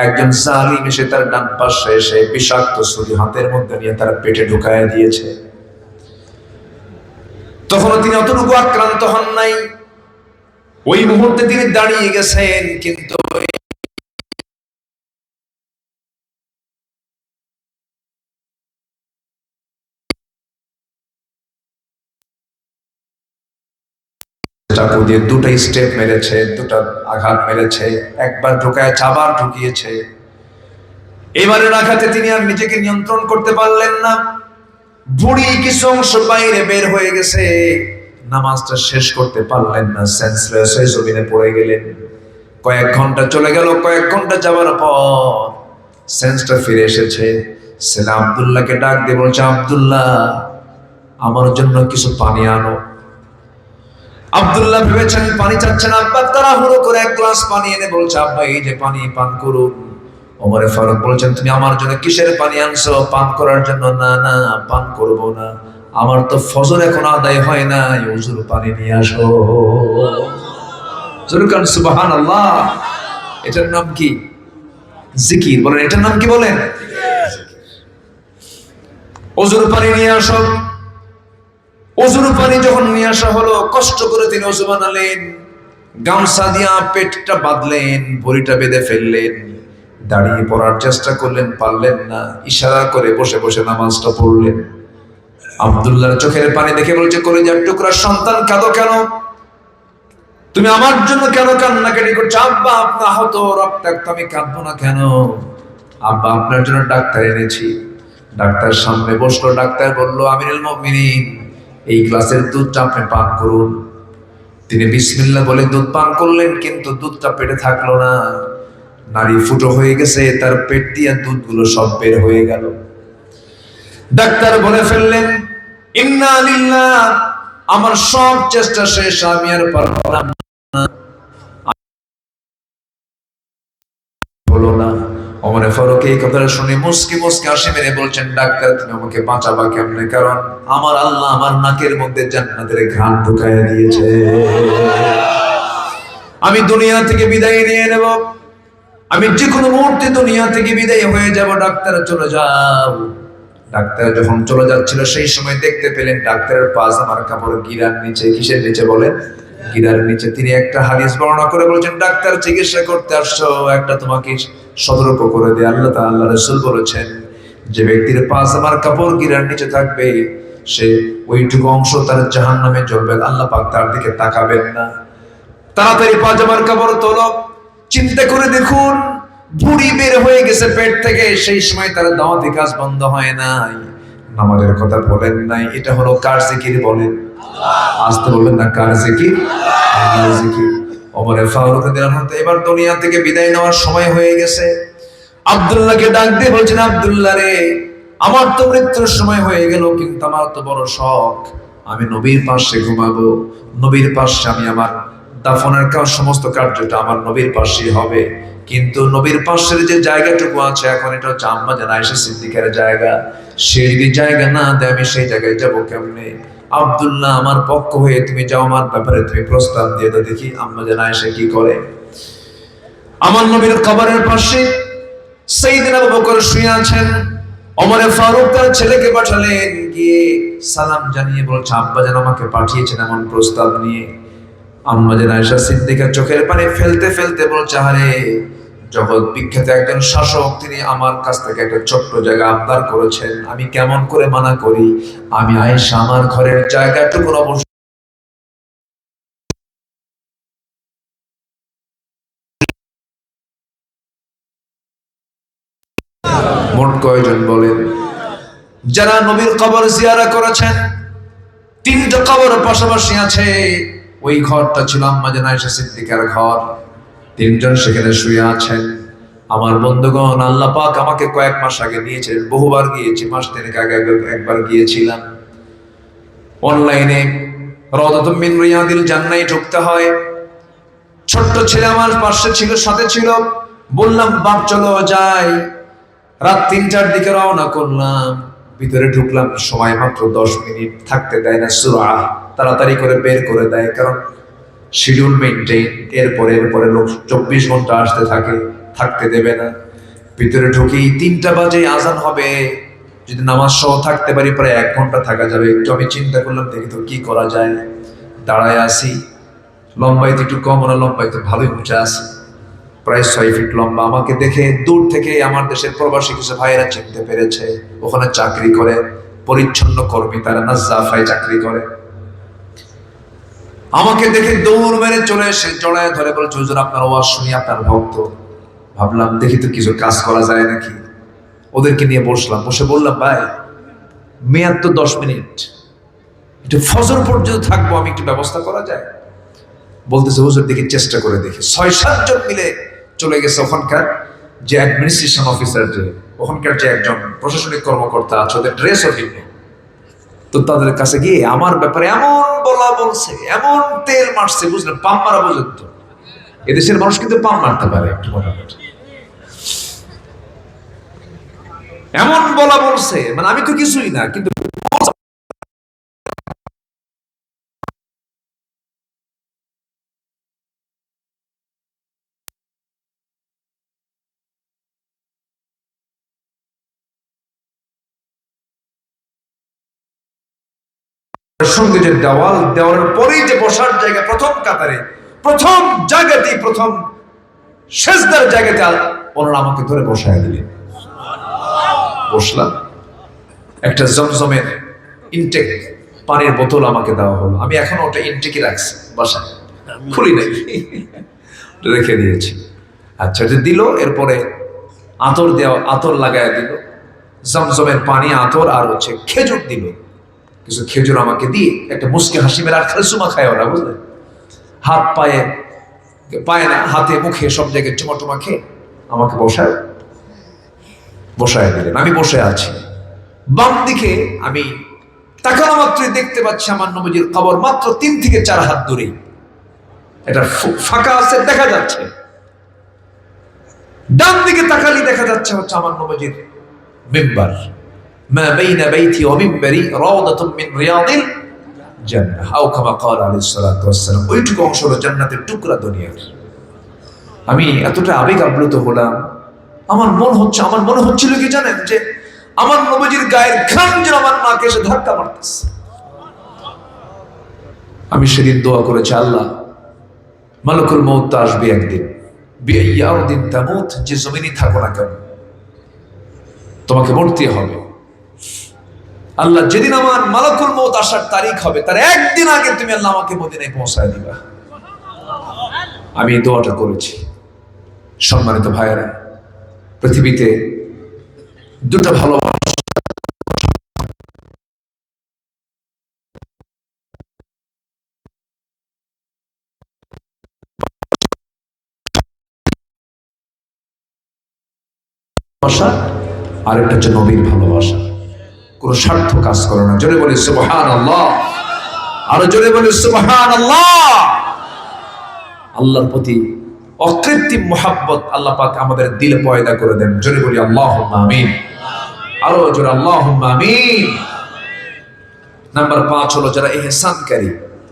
একজন জালিম এসে তার ডান পাশে এসে বিষাক্ত ছুরি হাতের মধ্যে নিয়ে তার পেটে ঢুকায় দিয়েছে। তখনও তিনি অতটুকু আক্রান্ত হন নাই। ওই মুহূর্তে তিনি দাঁড়িয়ে গেছেন, কিন্তু চাকু দিয়ে দুটো স্টেপ মেরেছে, দুটো আঘাত মেরেছে, একবার ঢুকায় আবার ঢুকিয়েছে। এবারের আঘাতে তিনি আর নিজেকে নিয়ন্ত্রণ করতে পারলেন না, বুড়ি কিছু অংশ বাইরে বের হয়ে গেছে। নামাজটা শেষ করতে পারলেন না, সেন্সলেস হয়ে জমিনে পড়ে গেলেন। কয়েক ঘন্টা চলে গেল, কয়েক ঘন্টা যাওয়ার পর সেন্সটা ফিরে এসেছে। ছেলে আব্দুল্লাহকে ডাক দিয়ে বলছে, আব্দুল্লাহ আমার জন্য কিছু পানি আনো। আব্দুল্লাহ ভেবেছেন পানি চাচ্ছেন, আব্বা তাড়াহুড়ো করে এক গ্লাস পানি এনে বলছে, আব্বা এই যে পানি, পান করুন। ওমরে ফারুক বলছেন, তুমি আমার জন্য কিসের পানি আনছো? পান করার জন্য? না না, পান করব না, আমার তো ফজর এখন আদায় হয় না, ওযুর পানি নিয়ে আসো। জোরকান সুবহানাল্লাহ। এটার নাম কি? জিকির। বলেন এটার নাম কি? বলেন ওযুর পানি নিয়ে আসো। ওযুর পানি যখন নিয়ে আসা হলো, কষ্ট করে তিনি ওযু বানালেন, গামছা দিয়া পেটটা বাঁধলেন, ভরিটা বেঁধে ফেললেন, দাঁড়িয়ে পড়ার চেষ্টা করলেন, পারলেন না, ইশারা করে বসে বসে নামাজটা পড়লেন। আব্দুল্লাহর চোখের পানি দেখে বলছে, কলিজার টুকরা সন্তান, কাঁদো কেন? তুমি আমার জন্য কেন কান্নাকাটি করছো? আব্বা আপনি আহত, রক্তাক্ত, আমি কাঁদবো না কেন? আব্বা আপনার জন্য ডাক্তার এনেছি। ডাক্তার সামনে বসলো, ডাক্তার বলল, আমিরুল মুমিনিন এই গ্লাসের দুধটা আপনি পান করুন। তিনি বিসমিল্লাহ বলে দুধ পান করলেন, কিন্তু দুধটা পেটে থাকলো না, নারী ফুটো হয়ে গেছে, তার পেট দিয়ে দুধগুলো সব বের হয়ে গেল। ডাক্তার বলে ফেললেন, ইন্না লিল্লাহ, আমার সব চেষ্টা শেষ, আমি আর পারলাম হলো না। ওমরে ফারুক এই কথাটা শুনে মুস্কি মুস্কি হাসি মেরে বলছেন, ডাক্তার তুমি আমাকে বাঁচাবা কেমনে? কারণ আমার আল্লাহ আমার নাকের মধ্যে জান্নাতের ঘ্রাণ ঢুকাইয়া দিয়েছে। আমি দুনিয়া থেকে বিদায় নিয়ে নেব, আমি যে কোনো মুহূর্তে দুনিয়া থেকে বিদায় হয়ে যাব। ডাক্তার চলে যাও। ডাক্তার যখন চলে যাচ্ছিল, সেই সময় দেখতে পেলেন ডাক্তারের পাজামার কাপড় গিরার নিচে। কিসের নিচে? বলেন গিরার নিচে। তিনি একটা হাদিস বর্ণনা করে বলছেন, ডাক্তার চিকিৎসা করতে আসছো, একটা তোমাকে সতর্ক করে দেয়। আল্লাহ রাসূল বলেছেন, যে ব্যক্তির পাজামার কাপড় গিরার নিচে থাকবে, সে ওইটুকু অংশ তার জাহান্নামে জ্বলবে, আল্লাহ পাক তার দিকে তাকাবেন না। তাড়াতাড়ি পাজামার কাপড় তোলো। চিন্তা করে দেখুন, বুড়ি বের হয়ে গেছে পেট থেকে, সেই সময় তার দাওয়াতি কাজ বন্ধ হয় নাই, নামাজের কথা বলেন নাই। এটা হলো কার জিকির? বলেন আসতে বলবেন না, কার জিকির? আল্লাহর জিকির। ওমরে ফারুক রাদিয়াল্লাহু আনহু এবার দুনিয়া থেকে বিদায় নেওয়ার সময় হয়ে গেছে। আব্দুল্লাহকে ডাক দিয়ে বলছেন, আব্দুল্লাহ রে, আমার তো মৃত্যুর সময় হয়ে গেল, কিন্তু আমার তো বড় শখ, আমি নবীর পাশে ঘুমাবো, নবীর পাশে আমি আমার দাফনের সমস্ত কার্যটা আমার নবীর পাশেই হবে। কিন্তু নবীর পাশের যে জায়গাটুকু আছে এখন, এটা হচ্ছে আম্মা জান আয়েশা সিদ্দিকার জায়গা। সে যদি জায়গা না দেয়, আমি সেই জায়গায় যাবো কেমনে? আব্দুল্লাহ আমার পক্ষ হয়ে তুমি যাও, আমার ব্যাপারে তুমি প্রস্তাব দিয়ে দাও, দেখি আম্মা জান আয়েশা কি করে। আমার নবীর কবরের পাশে সাইয়েদনা আবু বকর শুয়ে আছেন। ওমরে ফারুক তার ছেলেকে পাঠালেন, গিয়ে সালাম জানিয়ে বলছে, আব্বা জান আমাকে পাঠিয়েছেন এমন প্রস্তাব নিয়ে। আম্মা জান আয়েশা সিদ্দিকা চোখের পানি ফেলতে ফেলতে বলছে, আরে জগৎ বিখ্যাত একজন শাসক, তিনি আমার কাছ থেকে একটা ছোট্ট জায়গা আবদার করেছেন, আমি কেমন করে মানা করি? আমি আয়েশা আমার ঘরের জায়গাটুকু অবশ্য। মোট কয়জন বলেন? যারা নবীর কবর জিয়ারা করেছেন, তিনটা কবর পাশাপাশি আছে, ওই ঘরটা ছিল আম্মা জান আয়েশা সিদ্দিকার ঘর। তিনজন সেখানে শুয়ে আছেন। আমার বন্ধুগণ, আল্লাহ পাক আমাকে কয়েক মাস আগে নিয়েছেন, বহুবার গিয়েছি, মাস তিনেক আগে একবার গিয়েছিলাম। অনলাইনে রাউদাতুম মিন রিয়াদিল জান্নাহে ঢুকতে হয়। ছোট্ট ছেলে আমার পাশে ছিল, সাথে ছিল। বললাম বাপ চলো যাই। রাত ৩-৪ দিকে রওনা করলাম। ভিতরে ঢুকলাম, সময় মাত্র 10 মিনিট, থাকতে দেয় না, সুরা তাড়াতাড়ি করে বের করে দেয়, কারণ শিডিউল মেইনটেইন। এরপরে লোক 24 ঘন্টা আসতে থাকে, থাকতে দেবে না। ভিতরে ঢুকি, 3টা বাজে আজান হবে। যদি নামাজ সহ থাকতে পারি প্রায় 1 ঘন্টা থাকা যাবে। একটু আমি চিন্তা করলাম, দেখি তো কি করা যায়। দাঁড়ায় আসি। লম্বাইতে একটু কম, ওরা লম্বাইতে ভালোই উঁচা আছে, প্রায় 6 ফিট লম্বা। আমাকে দেখে দূর থেকে আমার দেশের প্রবাসী কিছু ভাইয়েরা চিনতে পেরেছে, ওখানে চাকরি করে, পরিচ্ছন্ন কর্মী তারা, নাজ্জাফায় চাকরি করে। আমাকে দেখে দৌড় মেরে চলে এসে জড়ায় ধরে বলছে, হুজুর আপনার ওয়াজ শুনি, আপনার ভক্ত। ভাবলাম দেখি তো কিছু কাজ করা যায় নাকি। ওদেরকে নিয়ে বসলাম, বসে বললাম, ভাই মেয়াদ তো 10 মিনিট, একটু ফজর পর্যন্ত থাকবো, আমি একটু ব্যবস্থা করা যায়? বলতেছে, হুজুর দেখি চেষ্টা করে দেখি। 6-7 জন মিলে চলে গেছে ওখানকার যে অ্যাডমিনিস্ট্রেশন অফিসার, যে ওখানকার যে একজন প্রশাসনিক কর্মকর্তা আছে, ওদের ড্রেসও ভিন্ন। তো তাদের কাছে গিয়ে আমার ব্যাপারে এমন বলা বলছে, এমন তেল মারছে, বুঝলেন, পাম মারা পর্যন্ত। এদেশের মানুষ কিন্তু পাম মারতে পারে একটু মোটামুটি। এমন বলা বলছে, মানে আমি তো কিছুই না, কিন্তু সঙ্গে যে দেওয়ালের পরেই যে বসার জায়গা, প্রথম কাতারে, প্রথম জায়গাতে, প্রথম সেজদার জায়গাতে ওনারা আমাকে ধরে বসায় দিলেন। বসলাম। একটা জমজমের ইনটেক পানির বোতল আমাকে দেওয়া হলো। আমি এখনো ওটা ইনটেকে রাখছি বাসায়, খুলি নাই, রেখে দিয়েছি। আচ্ছা, এটা দিল। এরপরে আতর লাগায় দিল, জমজমের পানি, আতর, আর হচ্ছে খেজুর দিল। কিছু খেজুর আমাকে দিয়ে একটা মুসকে হাসি মেরে, আর খালি চুমা খায় ওরা, বুঝলেন, হাত পায়ে না, হাতে মুখে সব জায়গায় চুমা টুমা খেয়ে আমাকে বসায় দিলেন। আমি বসে আছি। বাম দিকে আমি তাকানো মাত্রই দেখতে পাচ্ছি আমার নবীজির কবর মাত্র 3 থেকে 4 হাত দূরে। এটা ফাঁকা আছে, দেখা যাচ্ছে। ডান দিকে তাকালি দেখা যাচ্ছে হচ্ছে আমার নবীজির মিম্বার। মা বাইনা বাইতি ওয়া মিম্বারি রাওদাতুম মিন রিয়াদিল জান্নাহ, আও কামা ক্বাল আলাইহিস সালাতু ওয়াস সালাম। ওইটুকু অংশ হলো জান্নাতের টুকরা দুনিয়ার। আমি এতটা আবেগ আপ্লুত হলাম। আমার মনে হচ্ছিল কি জানেন, যে আমার নবীজির গায়ের ঘাম যেন আমার নাকে এসে ধাক্কা মারতেছে। আমি সেদিন দোয়া করেছি, আল্লাহ মালাকুল মউত আসবে একদিন, বিআইয়াউদিন তামুত, যে জমিনে থাকো না কেন তোমাকে মরতে হবে। আল্লাহ, যেদিন আমার মালাকুল মউত আসার তারিখ হবে, তার একদিন আগে তুমি আল্লাহ আমাকে মদিনায় পৌঁছায় দিবা। আমি এই দোয়াটা করেছি। সম্মানিত ভাইয়েরা, পৃথিবীতে দুটো ভালোবাসা, আর একটা হচ্ছে নবীর ভালোবাসা। কোনো স্বার্থ কাজ করে না। জোরে বলি সুবহানাল্লাহ, আরো জোরে বলি সুবহানাল্লাহ। আল্লাহর প্রতি অকৃত্রিম মুহাব্বত আল্লাহ পাক আমাদের দিলে পয়দা করে দেন। জোরে বলি আল্লাহুম্মা আমিন, আরো জোরে আল্লাহুম্মা আমিন। নাম্বার 5 হলো যারা ইহসানকারী,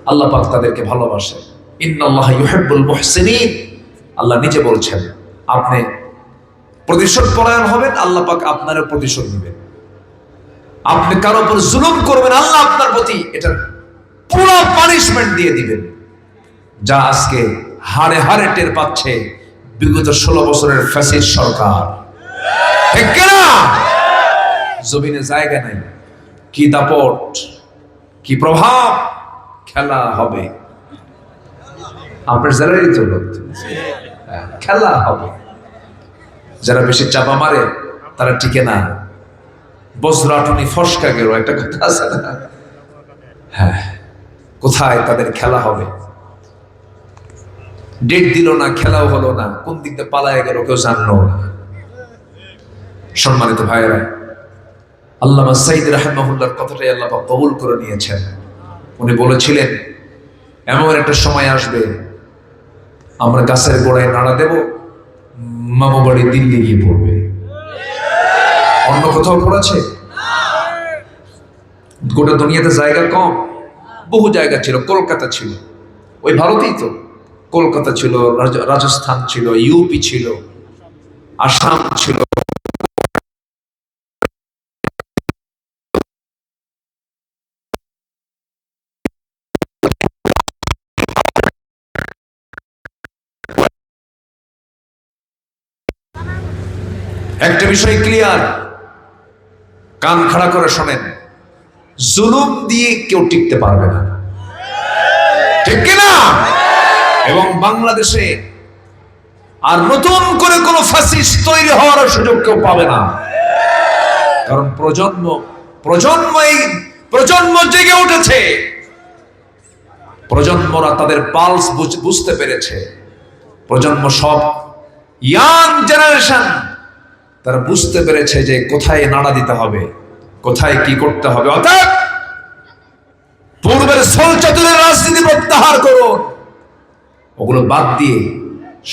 আল্লাহ পাক তাদেরকে ভালোবাসে। ইন্নাল্লাহা ইউহিব্বুল মুহসিনিন, আল্লাহ নিজে বলছেন, আপনি প্রতিশোধ পরায়ণ হবেন, আল্লাহ পাক আপনারও প্রতিশোধ নেবেন। আপনি কারো উপর জুলুম করবেন, আল্লাহ আপনার প্রতি এটার পুরো পানিশমেন্ট দিয়ে দিবেন। যা আজকে হাড়ে হাড়ে টের পাচ্ছে বিগত 16 বছরের ফ্যাসিস্ট সরকার। ঠিক না? জমিনে জায়গা নাই। কি দাপট, কি প্রভাব, খেলা হবে। আপনার জেলারই তো লোক, খেলা হবে। যারা বেশি চাপা মারে তারা টিকে না। বজ্রাটনি ফসকা গেল, একটা কথা আছে না? হ্যাঁ, কোথায় তাদের খেলা হবে, ডেট দিল না, খেলাও হলো না, কোন দিক দিয়ে পালায় গেল কেউ জানলো না। সম্মানিত ভাইয়েরা, আল্লামা সাইদ রাহিমাহুল্লাহর কথাটাই আল্লাহ পাক কবুল করে নিয়েছেন। উনি বলেছিলেন, এমন একটা সময় আসবে আমরা গাছের গোড়ায় নাড়া দেব, মামা বাড়ি দিল্লি গিয়ে পড়বে। অন্য কোথাও পড়েছে? গোটা দুনিয়াতে জায়গা কম, বহু জায়গা ছিল। কলকাতা ছিল, ওই ভারতেই তো কলকাতা ছিল, রাজস্থান ছিল, ইউপি ছিল, আসাম ছিল, একটা বিষয় ক্লিয়ার, কান খাড়া করে শোনেন, জুলুম দিয়ে কেউ টিকতে পারবে না, ঠিক কিনা? এবং বাংলাদেশে আর নতুন করে কোন ফ্যাসিস্ট তৈরি হওয়ার সুযোগ কেউ পাবে না। কারণ প্রজন্ম জেগে উঠেছে, প্রজন্মরা তাদের পালস বুঝতে পেরেছে। প্রজন্ম সব ইয়াং জেনারেশন, তারা বুঝতে পেরেছে যে কোথায় নাড়া দিতে হবে, কোথায় কি করতে হবে। অর্থাৎ পূর্বের ছলচাতুরের রাজনীতি প্রত্যাহার করুন, ওগুলো বাদ দিয়ে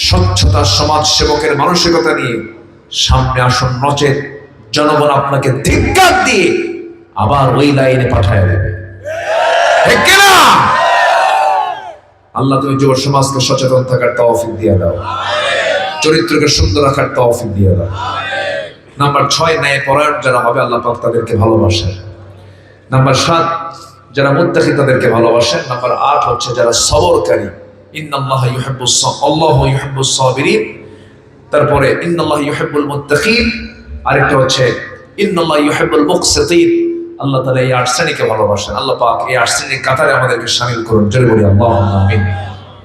স্বচ্ছতা সমাজ সেবকের মানসিকতা নিয়ে সামনে আসুন, নচেত জনগণ আপনাকে ধিক্কার দিয়ে আবার ওই লাইনে পাঠায় দেবে, ঠিক কিনা? আল্লাহ তুমি যুব সমাজকে সচেতন থাকার তৌফিক দিয়ে দাও, চরিত্রকে সুন্দর রাখার তৌফিক দিয়ে দাও। নাম্বার 6, ন্যায় পরায়ণ যারা হবে আল্লাহ পাক তাদেরকে ভালোবাসেন। নাম্বার 7, যারা মুত্তাকি তাদেরকে ভালোবাসেন। নাম্বার 8 হচ্ছে যারা সবরকারী, ইন্নাল্লাহা আল্লাহু ইউহিব্বুস সাবিরিন। তারপরে ইন্নাল্লাহা ইউহিব্বুল মুত্তাকিন, আরেকটা হচ্ছে ইন্নাল্লাহা ইউহিব্বুল মুকসিতিন। আল্লাহ তাআলা এই 8 শ্রেণীকে ভালোবাসেন। আল্লাহ পাক এই 8 শ্রেণীর কাতারে আমাদেরকে শামিল করুন, জোরে বলি আল্লাহুম্মা আমিন।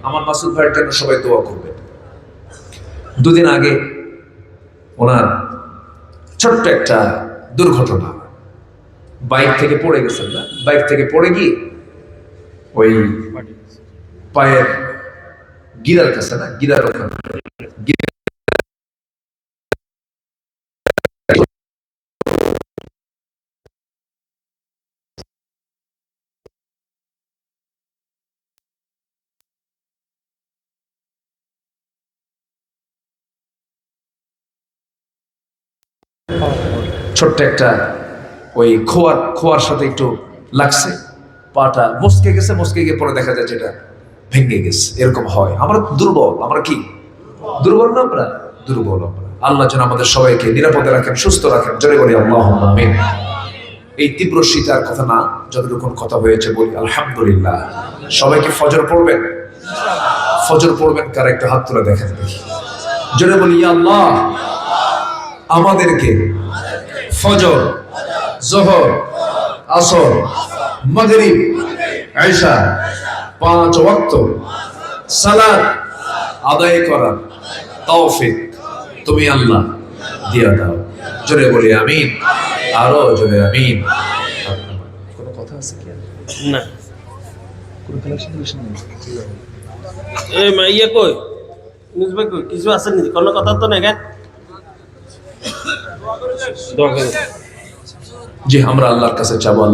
আমার মাসুদ ভাইয়ের জন্য সবাই দোয়া করবেন। দুদিন আগে ওনার ছোট্ট একটা দুর্ঘটনা, বাইক থেকে পড়ে গেছেন না, বাইক থেকে পড়ে গিয়ে ওই পায়ের গিরার কাছে না, গিরার ওখানে ছোট্ট একটা ওই খোয়ার সাথে একটু লাগছে, পাটা মস্কে গেছে, মস্কে গিয়ে পরে দেখা যায় যেটা ভেঙে গেছে। এরকম হয়। আমরা দুর্বল, আমরা কি দুর্বল না? আমরা দুর্বল। আমরা আল্লাহ যেন আমাদের সবাইকে নিরাপদে রাখেন, সুস্থ রাখেন, জোরে বলি আল্লাহুম্মা আমিন। এই তীব্র শীতের কথা না, যতটুকু কথা হয়েছে বলি আলহামদুলিল্লাহ। সবাইকে ফজর পড়বেন, ফজর পড়বেন কার একটা হাত তুলে দেখেন দেখি, জোরে বলি ইয়া আল্লাহ আমাদেরকে ফজর, যোহর, আসর, মাগরিব, ইশা 5 ওয়াক্ত সালাত আদায় করার তৌফিক তুমি আল্লাহ দিয়া দাও, জোরে বলি আমিন, আরো জোরে আমিন। কোনো কথা আছে কি না? কোনো কালেকশন নেই? এই মাইয়া কই, নিউজ কই, কিছু আছে নাকি? কোনো কথা তো নাই। জি, আমরা আল্লাহর কাছে চাবো, আল্লাহ